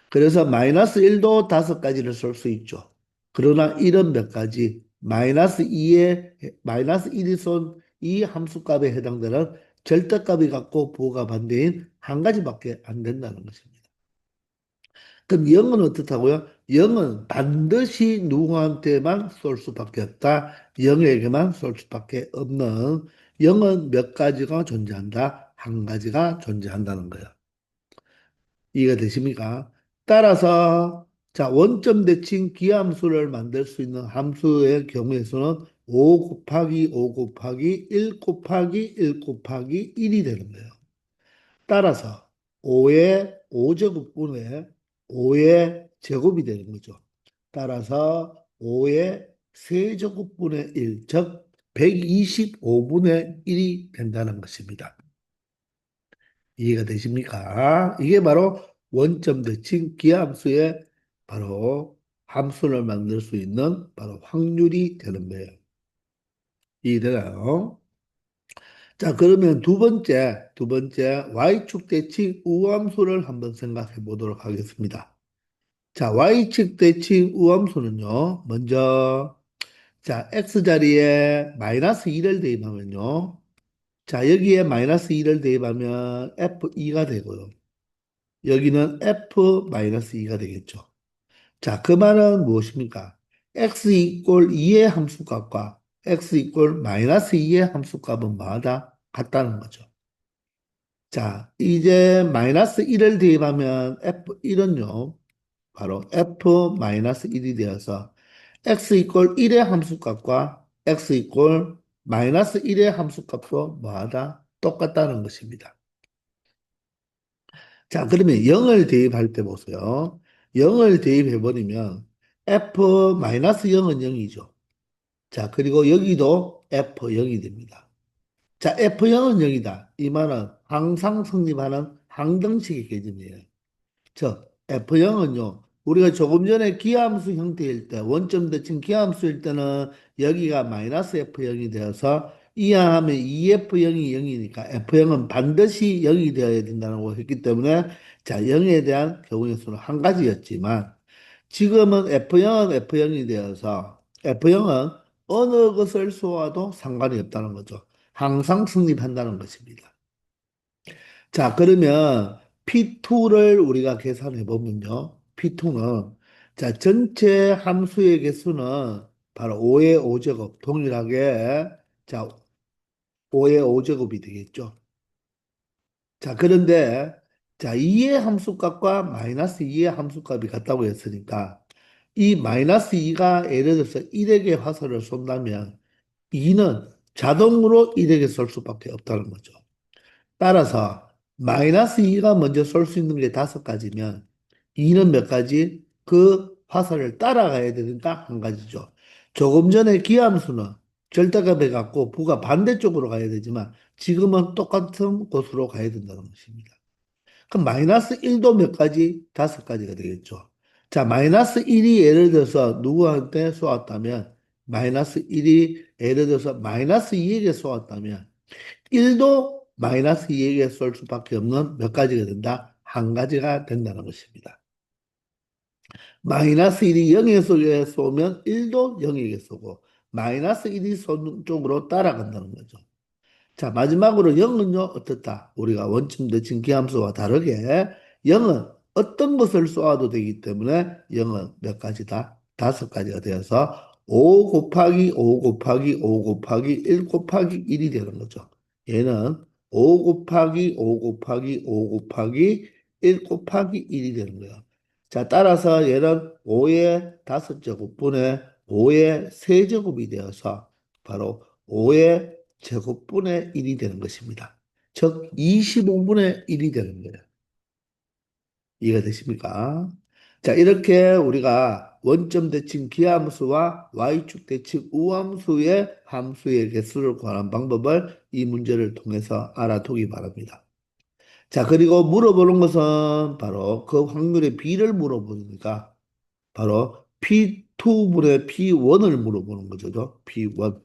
그래서 마이너스 1도 5가지를 쓸 수 있죠. 그러나 1은 몇 가지? 마이너스 1이 쏜 이 함수값에 해당되는 절대값이 같고 부호가 반대인 한 가지밖에 안 된다는 것입니다. 그럼 0은 어떻다고요? 0은 반드시 누구한테만 쏠 수밖에 없다. 0에게만 쏠 수밖에 없는 0은 몇 가지가 존재한다? 한 가지가 존재한다는 거예요. 이해가 되십니까? 따라서 자 원점 대칭 기함수를 만들 수 있는 함수의 경우의 수는 5 곱하기 5 곱하기 1 곱하기 1 곱하기 1이 되는 거예요. 따라서 5의 5제곱분의 5의 제곱이 되는 거죠. 따라서 5의 세제곱분의 1, 즉 125분의 1이 된다는 것입니다. 이해가 되십니까? 이게 바로 원점 대칭 기함수의 바로 함수를 만들 수 있는 바로 확률이 되는 거예요. 이해되나요? 자, 그러면 두 번째 Y축 대칭 우함수를 한번 생각해 보도록 하겠습니다. 자, Y축 대칭 우함수는요, 먼저, 자, X자리에 마이너스 2를 대입하면요, 자, 여기에 마이너스 2를 대입하면 F2가 되고요. 여기는 F-2가 되겠죠. 자, 그 말은 무엇입니까? x 이꼴 2의 함수값과 x 이꼴 마이너스 2의 함수값은 뭐하다? 같다는 거죠. 자, 이제 마이너스 1을 대입하면 F1은요, 바로 f-1이 되어서 x 이퀄 1의 함수값과 x 이퀄 마이너스 1의 함수값도 뭐하다? 똑같다는 것입니다. 자, 그러면 0을 대입할 때 보세요. 0을 대입해버리면 f-0은 0이죠. 자, 그리고 여기도 f0이 됩니다. 자, F0은 0이다. 이 말은 항상 성립하는 항등식의 개념이에요. 저 F0은요, 우리가 조금 전에 기하함수 형태일 때, 원점 대칭 기하함수일 때는 여기가 마이너스 F0이 되어서 이하하면 2F0이 0이니까 F0은 반드시 0이 되어야 된다고 했기 때문에 자, 0에 대한 경우의 수는 한 가지였지만 지금은 F0은 F0이 되어서 F0은 어느 것을 쏘아도 상관이 없다는 거죠. 항상 성립한다는 것입니다. 자, 그러면 P2를 우리가 계산해 보면요. P2는 자, 전체 함수의 개수는 바로 5의 5제곱 동일하게 자, 5의 5제곱이 되겠죠. 자, 그런데 자, 2의 함수값과 마이너스 2의 함수값이 같다고 했으니까 이 마이너스 2가 예를 들어서 1에게 화살을 쏜다면 2는 자동으로 1에게 쏠 수밖에 없다는 거죠. 따라서 마이너스 2가 먼저 쏠 수 있는 게 다섯 가지면 2는 몇 가지? 그 화살을 따라가야 되니까 한 가지죠. 조금 전에 기함수는 절대값에 갖고 부가 반대쪽으로 가야 되지만 지금은 똑같은 곳으로 가야 된다는 것입니다. 그럼 마이너스 1도 몇 가지? 다섯 가지가 되겠죠. 자, 마이너스 1이 예를 들어서 누구한테 쏘았다면 마이너스 1이 예를 들어서 마이너스 2에게 쏘았다면 1도 마이너스 2에게 쏠 수밖에 없는 몇 가지가 된다? 한 가지가 된다는 것입니다. 마이너스 1이 0에게 쏘면 1도 0에게 쏘고 마이너스 1이 쏘는 쪽으로 따라간다는 거죠. 자, 마지막으로 0은요, 어떻다? 우리가 원점 대칭 기함수와 다르게 0은 어떤 것을 쏘아도 되기 때문에 0은 몇 가지다? 다섯 가지가 되어서 5 곱하기 5 곱하기 5 곱하기 1 곱하기 1이 되는 거죠. 얘는 5 곱하기 5 곱하기 5 곱하기 1 곱하기 1이 되는 거예요. 자, 따라서 얘는 5의 다섯 제곱분의 5의 세제곱이 되어서 바로 5의 제곱분의 1이 되는 것입니다. 즉 25분의 1이 되는 거예요. 이해가 되십니까? 자, 이렇게 우리가 원점 대칭 기함수와 y축 대칭 우함수의 함수의 개수를 구하는 방법을 이 문제를 통해서 알아두기 바랍니다. 자, 그리고 물어보는 것은 바로 그 확률의 비를 물어보니까 바로 P2분의 P1을 물어보는 거죠. P1.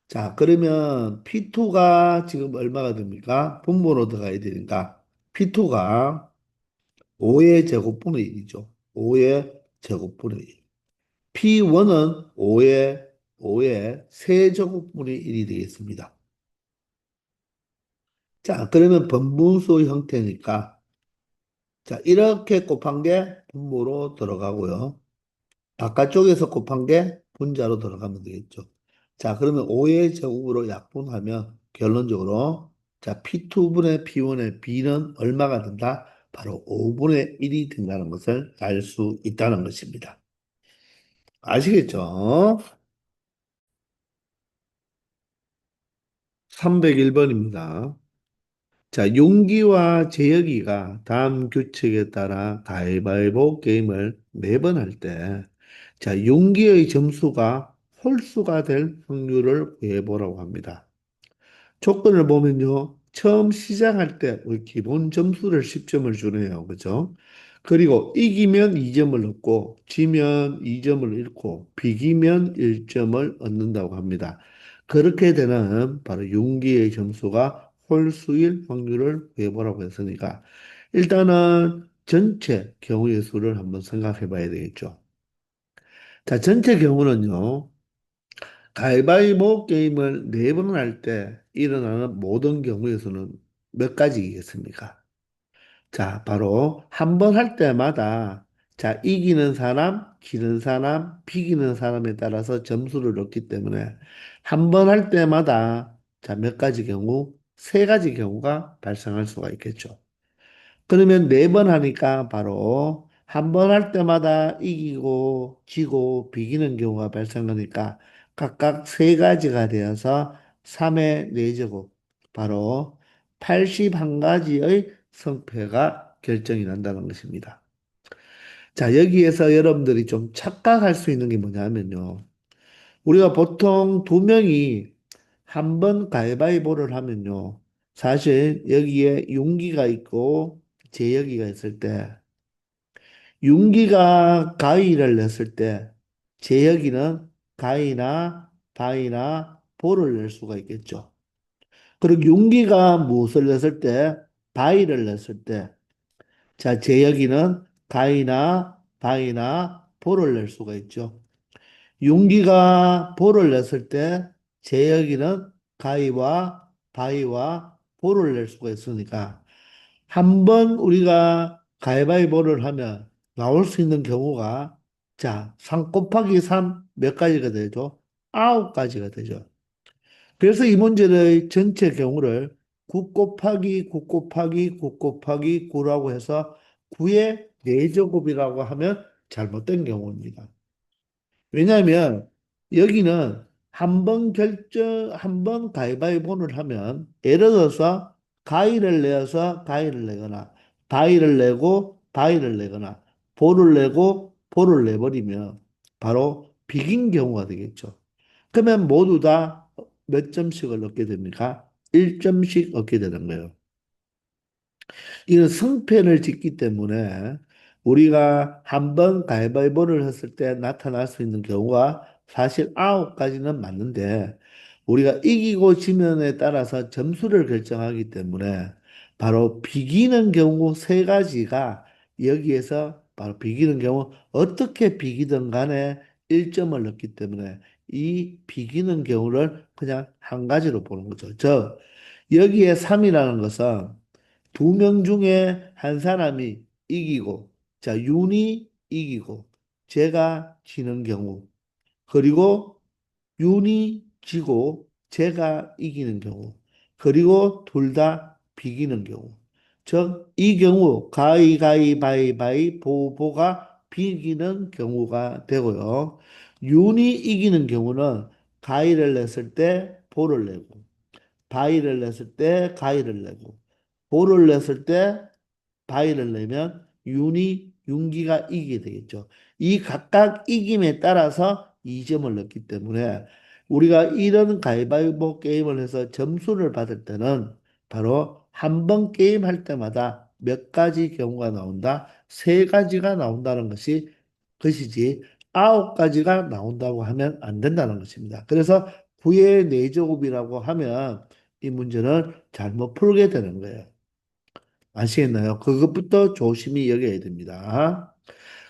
자, 그러면 P2가 지금 얼마가 됩니까? 분모로 들어가야 되니까 P2가 5의 제곱분의 1이죠. 5의 제곱분의 1. P1은 5의 세제곱분의 1이 되겠습니다. 자, 그러면 번분수 형태니까 자, 이렇게 곱한 게 분모로 들어가고요. 바깥쪽에서 곱한 게 분자로 들어가면 되겠죠. 자, 그러면 5의 제곱으로 약분하면 결론적으로 자, P2분의 P1의 B는 얼마가 된다? 바로 5분의 1이 된다는 것을 알 수 있다는 것입니다. 아시겠죠? 301번입니다. 자, 용기와 재혁이가 다음 규칙에 따라 가위바위보 게임을 4번 할 때, 자, 용기의 점수가 홀수가 될 확률을 구해보라고 합니다. 조건을 보면요. 처음 시작할 때 우리 기본 점수를 10점을 주네요. 그죠? 그리고 이기면 2점을 얻고 지면 2점을 잃고 비기면 1점을 얻는다고 합니다. 그렇게 되는 바로 용기의 점수가 홀수일 확률을 구해보라고 했으니까 일단은 전체 경우의 수를 한번 생각해 봐야 되겠죠. 자, 전체 경우는요. 가위바위보 게임을 4번 할 때 일어나는 모든 경우의 수는 몇 가지겠습니까? 자, 바로 한 번 할 때마다 자, 이기는 사람, 지는 사람, 비기는 사람에 따라서 점수를 얻기 때문에 한 번 할 때마다 자, 몇 가지 경우? 세 가지 경우가 발생할 수가 있겠죠. 그러면 4번 하니까 바로 한 번 할 때마다 이기고 지고 비기는 경우가 발생하니까 각각 세 가지가 되어서 3의 4제곱, 바로 81가지의 성패가 결정이 난다는 것입니다. 자, 여기에서 여러분들이 좀 착각할 수 있는 게 뭐냐면요. 우리가 보통 두 명이 한 번 가위바위보를 하면요. 사실 여기에 윤기가 있고 재혁이가 있을 때 윤기가 가위를 냈을 때 재혁이는 가위나 바위나 볼을 낼 수가 있겠죠. 그리고 윤기가 무엇을 냈을 때 바위를 냈을 때 자, 재혁이는 가위나 바위나 볼을 낼 수가 있죠. 윤기가 볼을 냈을 때 재혁이는 가위와 바위와 볼을 낼 수가 있으니까 한 번 우리가 가위바위보를 하면 나올 수 있는 경우가 자, 3 곱하기 3 몇 가지가 되죠? 9가지가 되죠. 그래서 이 문제의 전체 경우를 9 곱하기 9 곱하기 9 곱하기 9라고 해서 9의 4제곱이라고 하면 잘못된 경우입니다. 왜냐하면 여기는 한 번 가위바위보를 하면 예를 들어서 가위를 내어서 가위를 내거나 바위를 내고 바위를 내거나 볼을 내고 볼을 내버리면 바로 비긴 경우가 되겠죠. 그러면 모두 다 몇 점씩을 얻게 됩니까? 1점씩 얻게 되는 거예요. 이런 승패를 짓기 때문에 우리가 한 번 가위바위보를 했을 때 나타날 수 있는 경우가 사실 9가지는 맞는데 우리가 이기고 지면에 따라서 점수를 결정하기 때문에 바로 비기는 경우 세 가지가 여기에서 바로 비기는 경우 어떻게 비기든 간에 1점을 넣기 때문에 이 비기는 경우를 그냥 한 가지로 보는 거죠. 여기에 3이라는 것은 두 명 중에 한 사람이 이기고, 자, 윤이 이기고, 제가 지는 경우, 그리고 윤이 지고, 제가 이기는 경우, 그리고 둘 다 비기는 경우. 즉, 이 경우, 가위가위바위바위, 보보가 비기는 경우가 되고요. 윤이 이기는 경우는 가위를 냈을 때 보를 내고, 바위를 냈을 때 가위를 내고, 볼을 냈을 때 바위를 내면 윤기가 이기게 되겠죠. 이 각각 이김에 따라서 2점을 넣기 때문에 우리가 이런 가위바위보 게임을 해서 점수를 받을 때는 바로 한 번 게임할 때마다 몇 가지 경우가 나온다? 세 가지가 나온다는 것이지 9가지가 나온다고 하면 안 된다는 것입니다. 그래서 9의 4제곱이라고 하면 이 문제는 잘못 풀게 되는 거예요. 아시겠나요? 그것부터 조심히 여겨야 됩니다.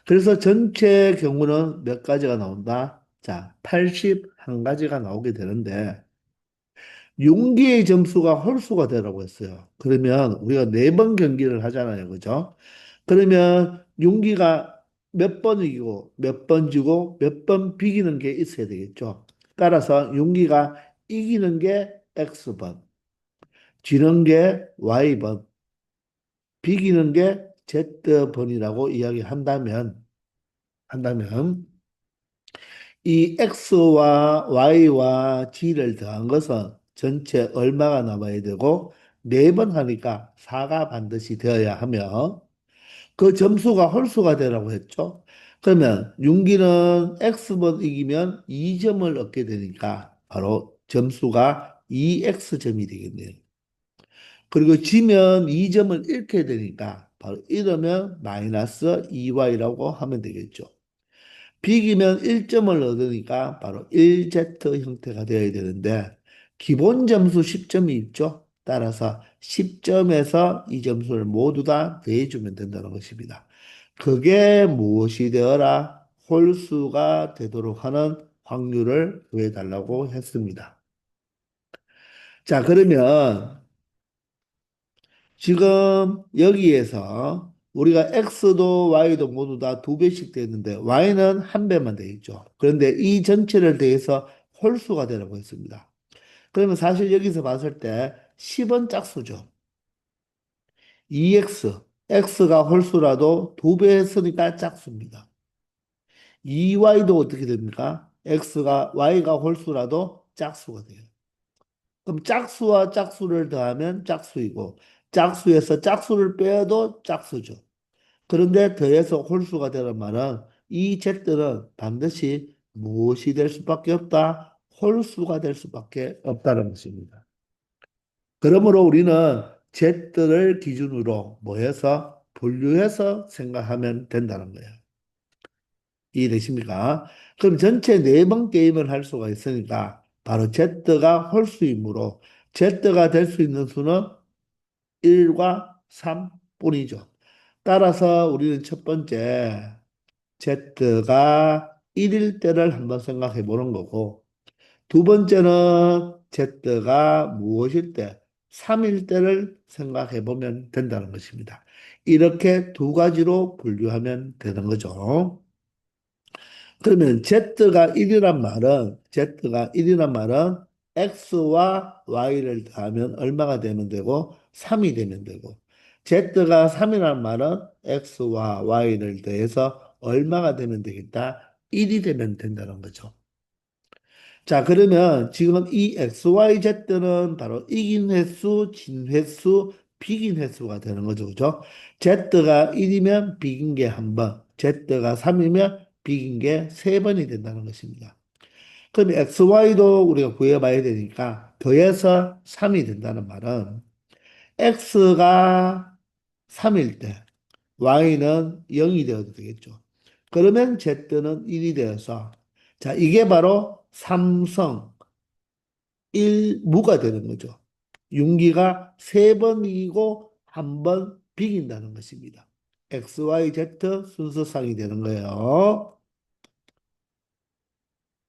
그래서 전체 경우는 몇 가지가 나온다? 자, 81가지가 나오게 되는데, 용기의 점수가 홀수가 되라고 했어요. 그러면 우리가 4번 경기를 하잖아요. 그죠? 그러면 용기가 몇 번 이기고, 몇 번 지고, 몇 번 비기는 게 있어야 되겠죠. 따라서 용기가 이기는 게 X번, 지는 게 Y번, 비기는 게 Z번이라고 한다면, 이 X와 Y와 G를 더한 것은 전체 얼마가 남아야 되고, 4번 하니까 4가 반드시 되어야 하며, 그 점수가 홀수가 되라고 했죠. 그러면 윤기는 X번 이기면 2점을 얻게 되니까, 바로 점수가 2X점이 되겠네요. 그리고 지면 2점을 잃게 되니까 바로 이러면 마이너스 2y라고 하면 되겠죠. 비기면 1점을 얻으니까 바로 1Z 형태가 되어야 되는데 기본 점수 10점이 있죠. 따라서 10점에서 이 점수를 모두 다 더해주면 된다는 것입니다. 그게 무엇이 되어라? 홀수가 되도록 하는 확률을 구해달라고 했습니다. 자, 그러면 지금 여기에서 우리가 x도 y도 모두 다 2배씩 되는데 y는 한 배만 돼 있죠. 그런데 이 전체를 더해서 홀수가 되라고 했습니다. 그러면 사실 여기서 봤을 때 10은 짝수죠. 2x, x가 홀수라도 2배 했으니까 짝수입니다. 2y도 어떻게 됩니까? y가 홀수라도 짝수가 돼요. 그럼 짝수와 짝수를 더하면 짝수이고 짝수에서 짝수를 빼도 짝수죠. 그런데 더해서 홀수가 되는 말은 이 z는 반드시 무엇이 될 수밖에 없다? 홀수가 될 수밖에 없다는 것입니다. 그러므로 우리는 z를 기준으로 뭐 해서 분류해서 생각하면 된다는 거예요. 이해되십니까? 그럼 전체 4번 게임을 할 수가 있으니까 바로 Z가 홀수이므로 Z가 될 수 있는 수는 1과 3뿐이죠. 따라서 우리는 첫 번째 Z가 1일 때를 한번 생각해 보는 거고 두 번째는 Z가 무엇일 때? 3일 때를 생각해 보면 된다는 것입니다. 이렇게 두 가지로 분류하면 되는 거죠. 그러면 Z가 1이란 말은 X와 Y를 더하면 얼마가 되면 되고 3이 되면 되고 Z가 3이란 말은 X와 Y를 더해서 얼마가 되면 되겠다? 1이 되면 된다는 거죠. 자, 그러면 지금 이 XYZ는 바로 이긴 횟수, 진 횟수, 비긴 횟수가 되는 거죠. 그죠? Z가 1이면 비긴 게 한 번, Z가 3이면 비긴 게 세 번이 된다는 것입니다. 그럼 XY도 우리가 구해봐야 되니까 더해서 3이 된다는 말은 X가 3일 때 Y는 0이 되어도 되겠죠. 그러면 Z는 1이 되어서 자, 이게 바로 삼성 일무가 되는 거죠. 윤기가 세 번이고 한 번 비긴다는 것입니다. X, Y, Z 순서상이 되는 거예요.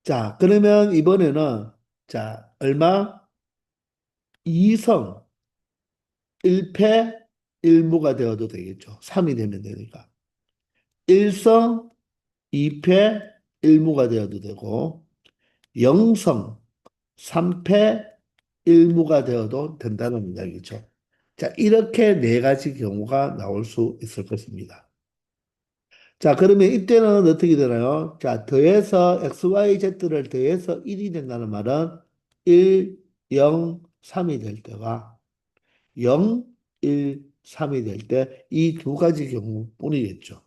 자, 그러면 이번에는 자, 얼마? 2성 1패 1무가 되어도 되겠죠. 3이 되면 되니까. 1성 2패 1무가 되어도 되고 0성 3패 1무가 되어도 된다는 이야기죠. 자, 이렇게 네 가지 경우가 나올 수 있을 것입니다. 자, 그러면 이때는 어떻게 되나요? 자, 더해서 XYZ를 더해서 1이 된다는 말은 1, 0, 3이 될 때와 0, 1, 3이 될 때 이 두 가지 경우뿐이겠죠.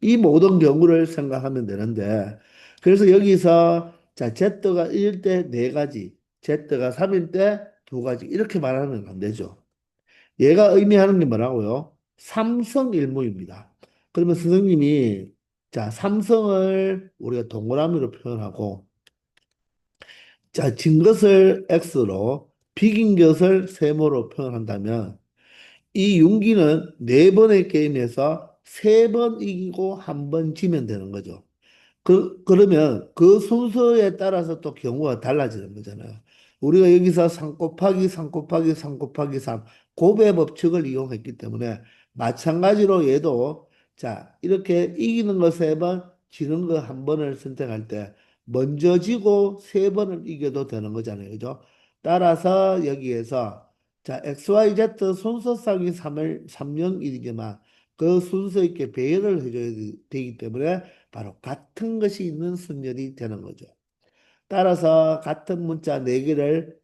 이 모든 경우를 생각하면 되는데 그래서 여기서 자, Z가 1일 때 네 가지, Z가 3일 때 두 가지 이렇게 말하면 안 되죠. 얘가 의미하는 게 뭐라고요? 삼성일무입니다. 그러면 선생님이 자, 삼성을 우리가 동그라미로 표현하고 자, 진 것을 X로 비긴 것을 세모로 표현한다면 이 윤기는 네 번의 게임에서 세 번 이기고 한 번 지면 되는 거죠. 그러면 그 순서에 따라서 또 경우가 달라지는 거잖아요. 우리가 여기서 3 곱하기 3 곱하기 3 곱하기 3 곱의 법칙을 이용했기 때문에 마찬가지로 얘도 자, 이렇게 이기는 거 세 번, 지는 거 한 번을 선택할 때 먼저 지고 세 번을 이겨도 되는 거잖아요. 그죠? 따라서 여기에서 자, XYZ 순서상이 3을 301이지만 그 순서 있게 배열을 해줘야 되기 때문에 바로 같은 것이 있는 순열이 되는 거죠. 따라서 같은 문자 네개를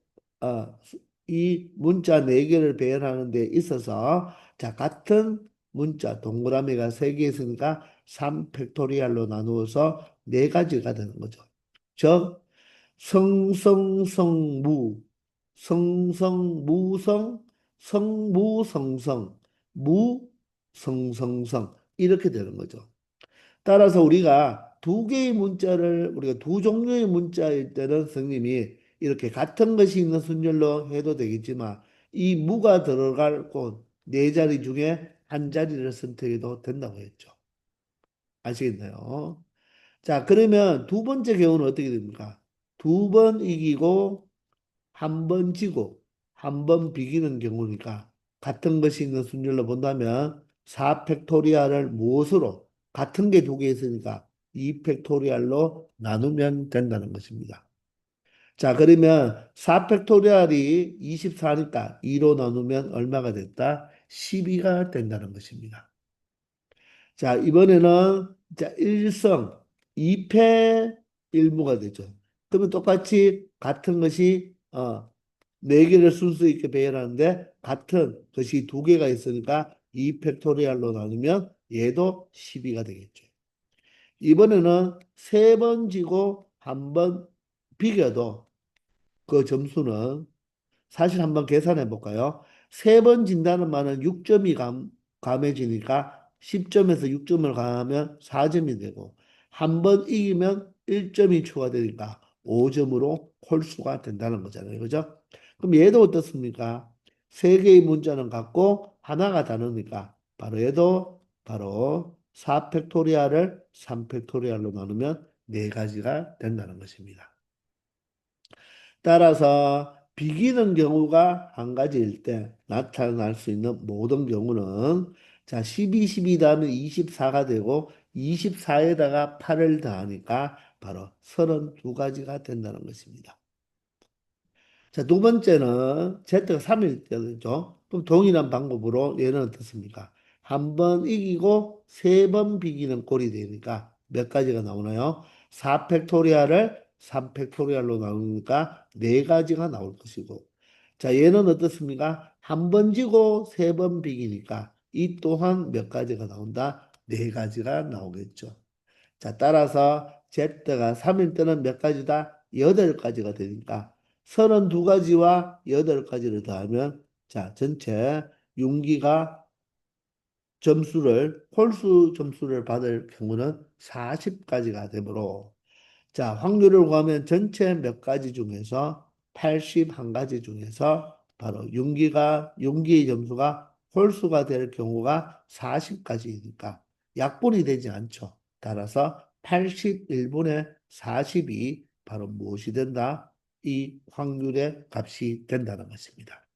이 문자 네개를 배열하는 데 있어서 자, 같은 문자 동그라미가 세 개 있으니까 3 팩토리얼로 나누어서 네 가지가 되는 거죠. 즉 성성성무 성성무성 성무성성 무성성성 이렇게 되는 거죠. 따라서 우리가 두 개의 문자를 우리가 두 종류의 문자일 때는 선생님이 이렇게 같은 것이 있는 순열로 해도 되겠지만 이 무가 들어갈 곳 네 자리 중에 한 자리를 선택해도 된다고 했죠. 아시겠나요? 자, 그러면 두 번째 경우는 어떻게 됩니까? 두 번 이기고 한 번 지고 한 번 비기는 경우니까 같은 것이 있는 순열로 본다면 4 팩토리얼을 무엇으로 같은 게 두 개 있으니까 2 팩토리얼로 나누면 된다는 것입니다. 자, 그러면 4 팩토리얼이 24니까 2로 나누면 얼마가 됐다? 12가 된다는 것입니다. 자, 이번에는 자, 1성 2패 1무가 되죠. 그러면 똑같이 같은 것이 네 개를 순서 있게 배열하는데 같은 것이 두 개가 있으니까 2 팩토리얼로 나누면 얘도 12가 되겠죠. 이번에는 세 번 지고 한 번 비겨도 그 점수는 사실 한번 계산해 볼까요? 세 번 진다는 말은 6점이 감해지니까 10점에서 6점을 가하면 4점이 되고 한 번 이기면 1점이 추가되니까 5점으로 홀수가 된다는 거잖아요. 그죠? 그럼 얘도 어떻습니까? 세 개의 문자는 같고 하나가 다르니까 바로 얘도 바로 4팩토리얼을 3팩토리얼로 나누면 네 가지가 된다는 것입니다. 따라서 비기는 경우가 한 가지일 때 나타날 수 있는 모든 경우는 자 12, 12 다음에 24가 되고 24에다가 8을 더하니까 바로 32가지가 된다는 것입니다. 자, 두 번째는 Z가 3일 때죠. 그럼 동일한 방법으로 얘는 어떻습니까? 한 번 이기고 세 번 비기는 꼴이 되니까 몇 가지가 나오나요? 4팩토리얼을 3팩토리얼로 나누니까 네 가지가 나올 것이고. 자, 얘는 어떻습니까? 한 번 지고 세 번 비기니까 이 또한 몇 가지가 나온다? 네 가지가 나오겠죠. 자, 따라서 Z가 3일 때는 몇 가지다? 8가지가 되니까 32가지와 8가지를 더하면 자, 전체 윤기가 점수를 홀수 점수를 받을 경우는 40가지가 되므로 자, 확률을 구하면 전체 몇 가지 중에서 81가지 중에서 바로 윤기의 점수가 홀수가 될 경우가 40가지이니까 약분이 되지 않죠. 따라서 81분의 40이 바로 무엇이 된다? 이 확률의 값이 된다는 것입니다.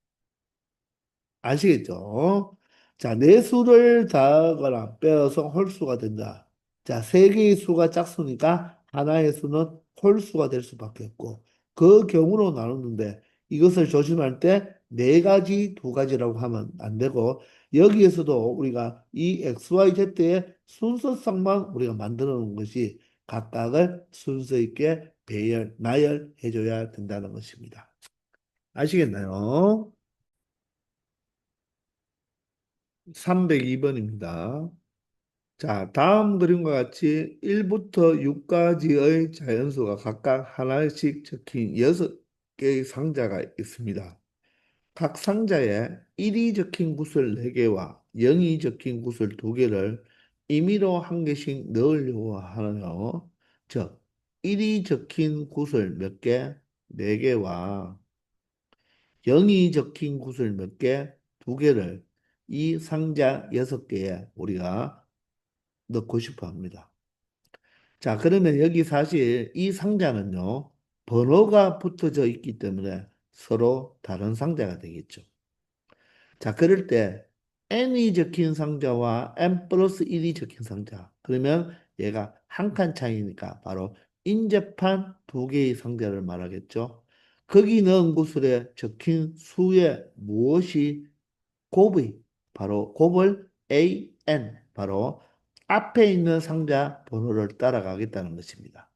아시겠죠? 자, 네 수를 더하거나 빼어서 홀수가 된다. 자, 세 개의 수가 짝수니까 하나의 수는 홀수가 될 수밖에 없고 그 경우로 나누는데 이것을 조심할 때 네 가지, 두 가지라고 하면 안 되고 여기에서도 우리가 이 XYZ의 순서상만 우리가 만들어 놓은 것이 각각을 순서 있게 배열, 나열해 줘야 된다는 것입니다. 아시겠나요? 302번입니다. 자, 다음 그림과 같이 1부터 6까지의 자연수가 각각 하나씩 적힌 6개의 상자가 있습니다. 각 상자에 1이 적힌 구슬 4개와 0이 적힌 구슬 2개를 임의로 한 개씩 넣으려고 하네요. 즉, 1이 적힌 구슬 몇 개? 4개와 0이 적힌 구슬 몇 개? 2개를 이 상자 6개에 우리가 넣고 싶어 합니다. 자, 그러면 여기 사실 이 상자는요, 번호가 붙어져 있기 때문에 서로 다른 상자가 되겠죠. 자, 그럴 때 n이 적힌 상자와 n 플러스 1이 적힌 상자. 그러면 얘가 한 칸 차이니까 바로 인접한 두 개의 상자를 말하겠죠. 거기 넣은 구슬에 적힌 수에 무엇이 곱의 바로 곱을 AN 바로 앞에 있는 상자 번호를 따라가겠다는 것입니다.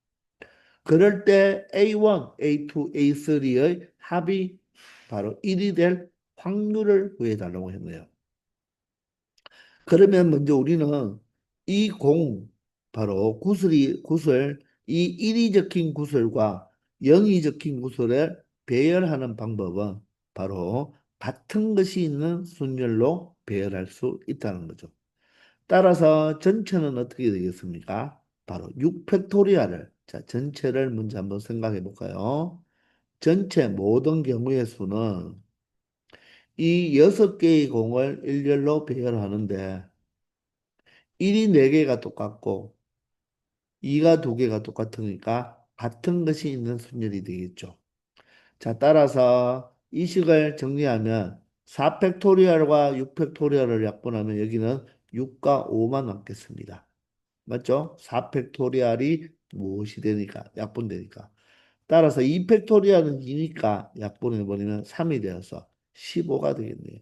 그럴 때 A1, A2, A3의 합이 바로 1이 될 확률을 구해달라고 했네요. 그러면 먼저 우리는 이 공, 바로 구슬, 이 1이 적힌 구슬과 0이 적힌 구슬을 배열하는 방법은 바로 같은 것이 있는 순열로 배열할 수 있다는 거죠. 따라서 전체는 어떻게 되겠습니까? 바로 6팩토리얼을, 자, 전체를 먼저 한번 생각해 볼까요? 전체 모든 경우의 수는 이 6개의 공을 일렬로 배열하는데 1이 4개가 똑같고 2가 2개가 똑같으니까 같은 것이 있는 순열이 되겠죠. 자, 따라서 이 식을 정리하면 4팩토리얼과 6팩토리얼을 약분하면 여기는 6과 5만 남겠습니다. 맞죠? 4팩토리얼이 무엇이 되니까 약분되니까. 따라서 2팩토리얼은 2니까 약분해버리면 3이 되어서 15가 되겠네요.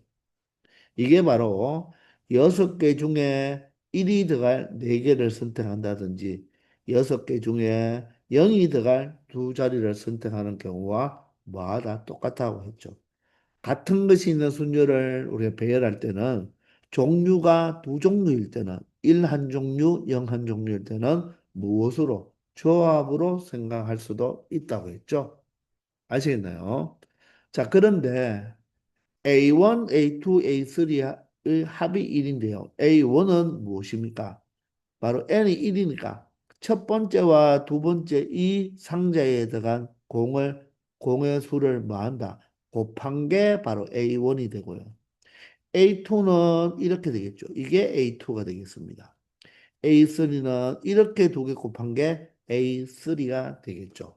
이게 바로 6개 중에 1이 들어갈 4개를 선택한다든지 6개 중에 0이 들어갈 두 자리를 선택하는 경우와 뭐와 다 똑같다고 했죠. 같은 것이 있는 순서를 우리가 배열할 때는 종류가 두 종류일 때는 1 한 종류, 0 한 종류일 때는 무엇으로 조합으로 생각할 수도 있다고 했죠. 아시겠나요? 자, 그런데 A1, A2, A3의 합이 1인데요. A1은 무엇입니까? 바로 n이 1이니까 첫 번째와 두 번째 이 상자에 들어간 공의 수를 뭐한다? 곱한 게 바로 A1이 되고요. A2는 이렇게 되겠죠. 이게 A2가 되겠습니다. A3는 이렇게 두 개 곱한 게 A3가 되겠죠.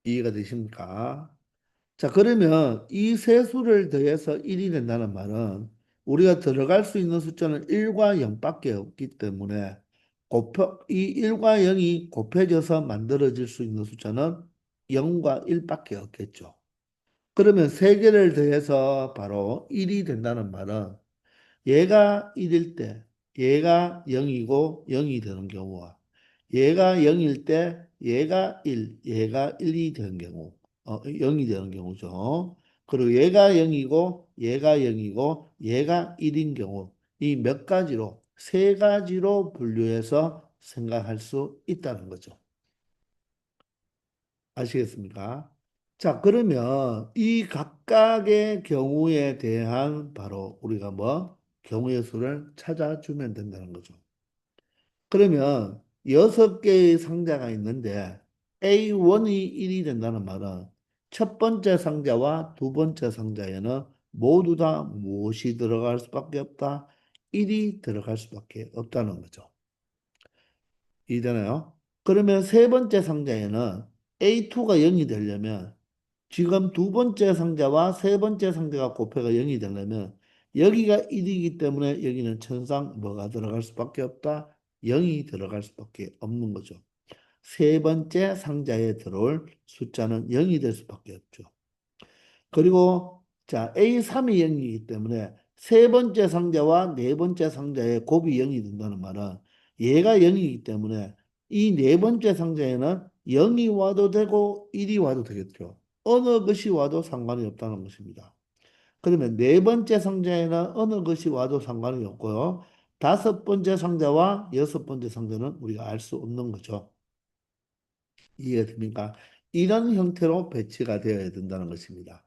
이해가 되십니까? 자, 그러면 이 세 수를 더해서 1이 된다는 말은 우리가 들어갈 수 있는 숫자는 1과 0밖에 없기 때문에 이 1과 0이 곱해져서 만들어질 수 있는 숫자는 0과 1밖에 없겠죠. 그러면 세 개를 더해서 바로 1이 된다는 말은 얘가 1일 때 얘가 0이고 0이 되는 경우와 얘가 0일 때 얘가 1, 얘가 1이 되는 경우, 0이 되는 경우죠. 그리고 얘가 0이고 얘가 0이고 얘가 1인 경우 이 몇 가지로 세 가지로 분류해서 생각할 수 있다는 거죠. 아시겠습니까? 자, 그러면 이 각각의 경우에 대한 바로 우리가 경우의 수를 찾아주면 된다는 거죠. 그러면 6개의 상자가 있는데 A1이 1이 된다는 말은 첫 번째 상자와 두 번째 상자에는 모두 다 무엇이 들어갈 수밖에 없다? 1이 들어갈 수밖에 없다는 거죠. 이해되나요? 그러면 세 번째 상자에는 A2가 0이 되려면 지금 두 번째 상자와 세 번째 상자가 곱해가 0이 되려면 여기가 1이기 때문에 여기는 천상 뭐가 들어갈 수밖에 없다? 0이 들어갈 수밖에 없는 거죠. 세 번째 상자에 들어올 숫자는 0이 될 수밖에 없죠. 그리고 자, A3이 0이기 때문에 세 번째 상자와 네 번째 상자의 곱이 0이 된다는 말은 얘가 0이기 때문에 이 네 번째 상자에는 0이 와도 되고 1이 와도 되겠죠. 어느 것이 와도 상관이 없다는 것입니다. 그러면 네 번째 상자에는 어느 것이 와도 상관이 없고요. 다섯 번째 상자와 여섯 번째 상자는 우리가 알 수 없는 거죠. 이해가 됩니까? 이런 형태로 배치가 되어야 된다는 것입니다.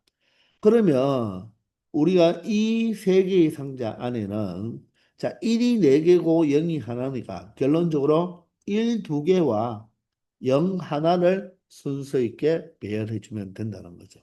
그러면 우리가 이 세 개의 상자 안에는 자, 1이 4개고 0이 하나니까 결론적으로 1 2개와 0 하나를 순서 있게 배열해 주면 된다는 거죠.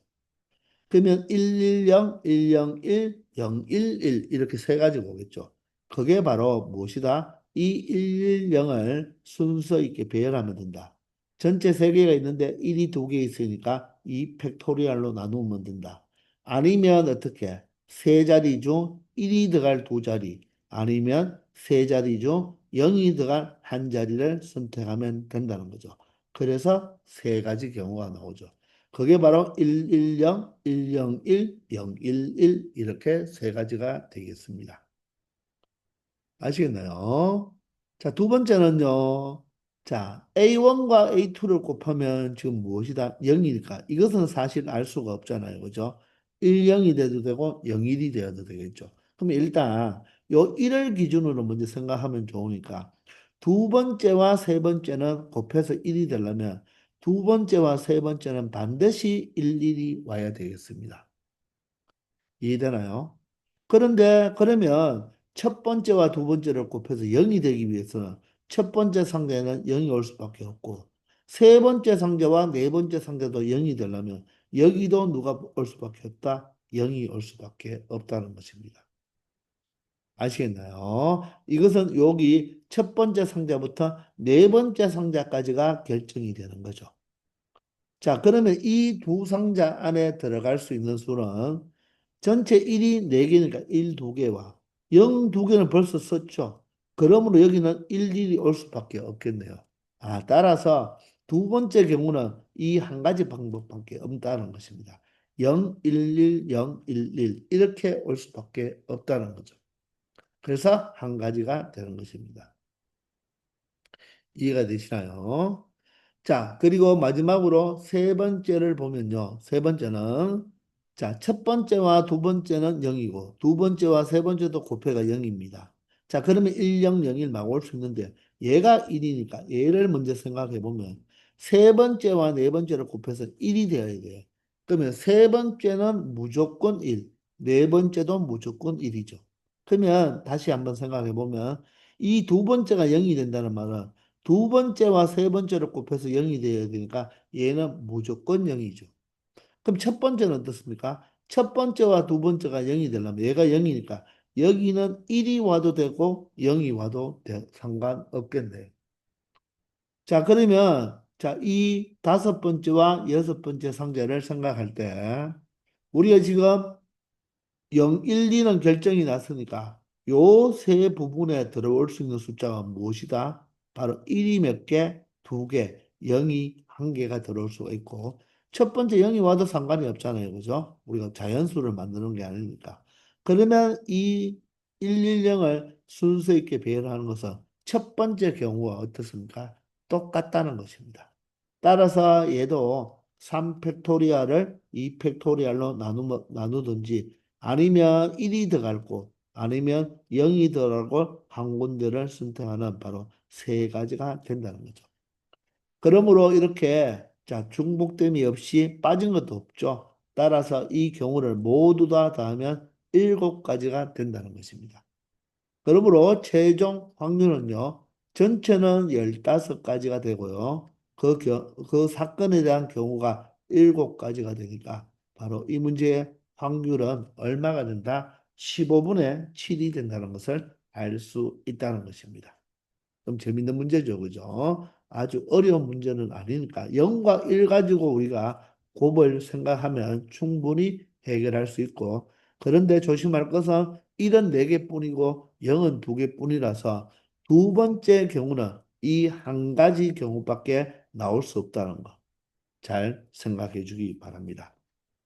그러면 110, 101, 011 이렇게 세 가지가 오겠죠. 그게 바로 무엇이다? 이 110을 순서 있게 배열하면 된다. 전체 세 개가 있는데 1이 두 개 있으니까 2 팩토리얼로 나누면 된다. 아니면 어떻게? 세 자리 중 1이 들어갈 두 자리, 아니면 세 자리 중 0이 들어갈 한 자리를 선택하면 된다는 거죠. 그래서 세 가지 경우가 나오죠. 그게 바로 110, 101, 011 이렇게 세 가지가 되겠습니다. 아시겠나요? 자, 두 번째는요. 자, A1과 A2를 곱하면 지금 무엇이다? 0이니까 이것은 사실 알 수가 없잖아요. 그죠? 10이 돼도 되고 01이 되어도 되겠죠. 그럼 일단 요 1을 기준으로 먼저 생각하면 좋으니까 두 번째와 세 번째는 곱해서 1이 되려면 두 번째와 세 번째는 반드시 11이 와야 되겠습니다. 이해되나요? 그런데 그러면 첫 번째와 두 번째를 곱해서 0이 되기 위해서는 첫 번째 상자에는 0이 올 수밖에 없고 세 번째 상자와 네 번째 상자도 0이 되려면 여기도 누가 올 수밖에 없다? 0이 올 수밖에 없다는 것입니다. 아시겠나요? 이것은 여기 첫 번째 상자부터 네 번째 상자까지가 결정이 되는 거죠. 자, 그러면 이 두 상자 안에 들어갈 수 있는 수는 전체 1이 4개니까 1, 2개와 0, 2개는 벌써 썼죠. 그러므로 여기는 1, 1이 올 수밖에 없겠네요. 따라서 두 번째 경우는 이 한 가지 방법밖에 없다는 것입니다. 011, 011 이렇게 올 수밖에 없다는 거죠. 그래서 한 가지가 되는 것입니다. 이해가 되시나요? 자, 그리고 마지막으로 세 번째를 보면요. 세 번째는, 자, 첫 번째와 두 번째는 0이고, 두 번째와 세 번째도 곱해가 0입니다. 자, 그러면 1, 0, 0일 막 올 수 있는데, 얘가 1이니까 얘를 먼저 생각해 보면, 세 번째와 네 번째를 곱해서 1이 되어야 돼요. 그러면 세 번째는 무조건 1, 네 번째도 무조건 1이죠. 그러면 다시 한번 생각해 보면, 이 두 번째가 0이 된다는 말은 두 번째와 세 번째를 곱해서 0이 되어야 되니까 얘는 무조건 0이죠. 그럼 첫 번째는 어떻습니까? 첫 번째와 두 번째가 0이 되려면 얘가 0이니까 여기는 1이 와도 되고 0이 와도 상관없겠네요. 자, 그러면 자, 이 다섯 번째와 여섯 번째 상자를 생각할 때 우리가 지금 0, 1, 2는 결정이 났으니까 요 세 부분에 들어올 수 있는 숫자가 무엇이다? 바로 1이 몇 개? 두 개, 0이 한 개가 들어올 수가 있고 첫 번째 0이 와도 상관이 없잖아요. 그죠? 우리가 자연수를 만드는 게 아니니까. 그러면 이 110을 순서 있게 배열하는 것은 첫 번째 경우와 어떻습니까? 똑같다는 것입니다. 따라서 얘도 3팩토리얼을 2팩토리얼로 나누든지 아니면 1이 들어갈 곳, 아니면 0이 들어갈 곳, 한 군데를 선택하는 바로 세 가지가 된다는 거죠. 그러므로 이렇게 자 중복됨이 없이 빠진 것도 없죠. 따라서 이 경우를 모두 다 더하면 7가지가 된다는 것입니다. 그러므로 최종 확률은요, 전체는 15가지가 되고요. 그 사건에 대한 경우가 7가지가 되니까 바로 이 문제의 확률은 얼마가 된다? 15분의 7이 된다는 것을 알 수 있다는 것입니다. 좀 재밌는 문제죠, 그죠? 아주 어려운 문제는 아니니까 0과 1 가지고 우리가 곱을 생각하면 충분히 해결할 수 있고 그런데 조심할 것은 1은 4개뿐이고 0은 2개뿐이라서 두 번째 경우는 이 한 가지 경우밖에 나올 수 없다는 거 잘 생각해 주기 바랍니다.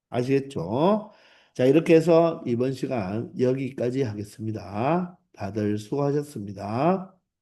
아시겠죠? 자, 이렇게 해서 이번 시간 여기까지 하겠습니다. 다들 수고하셨습니다.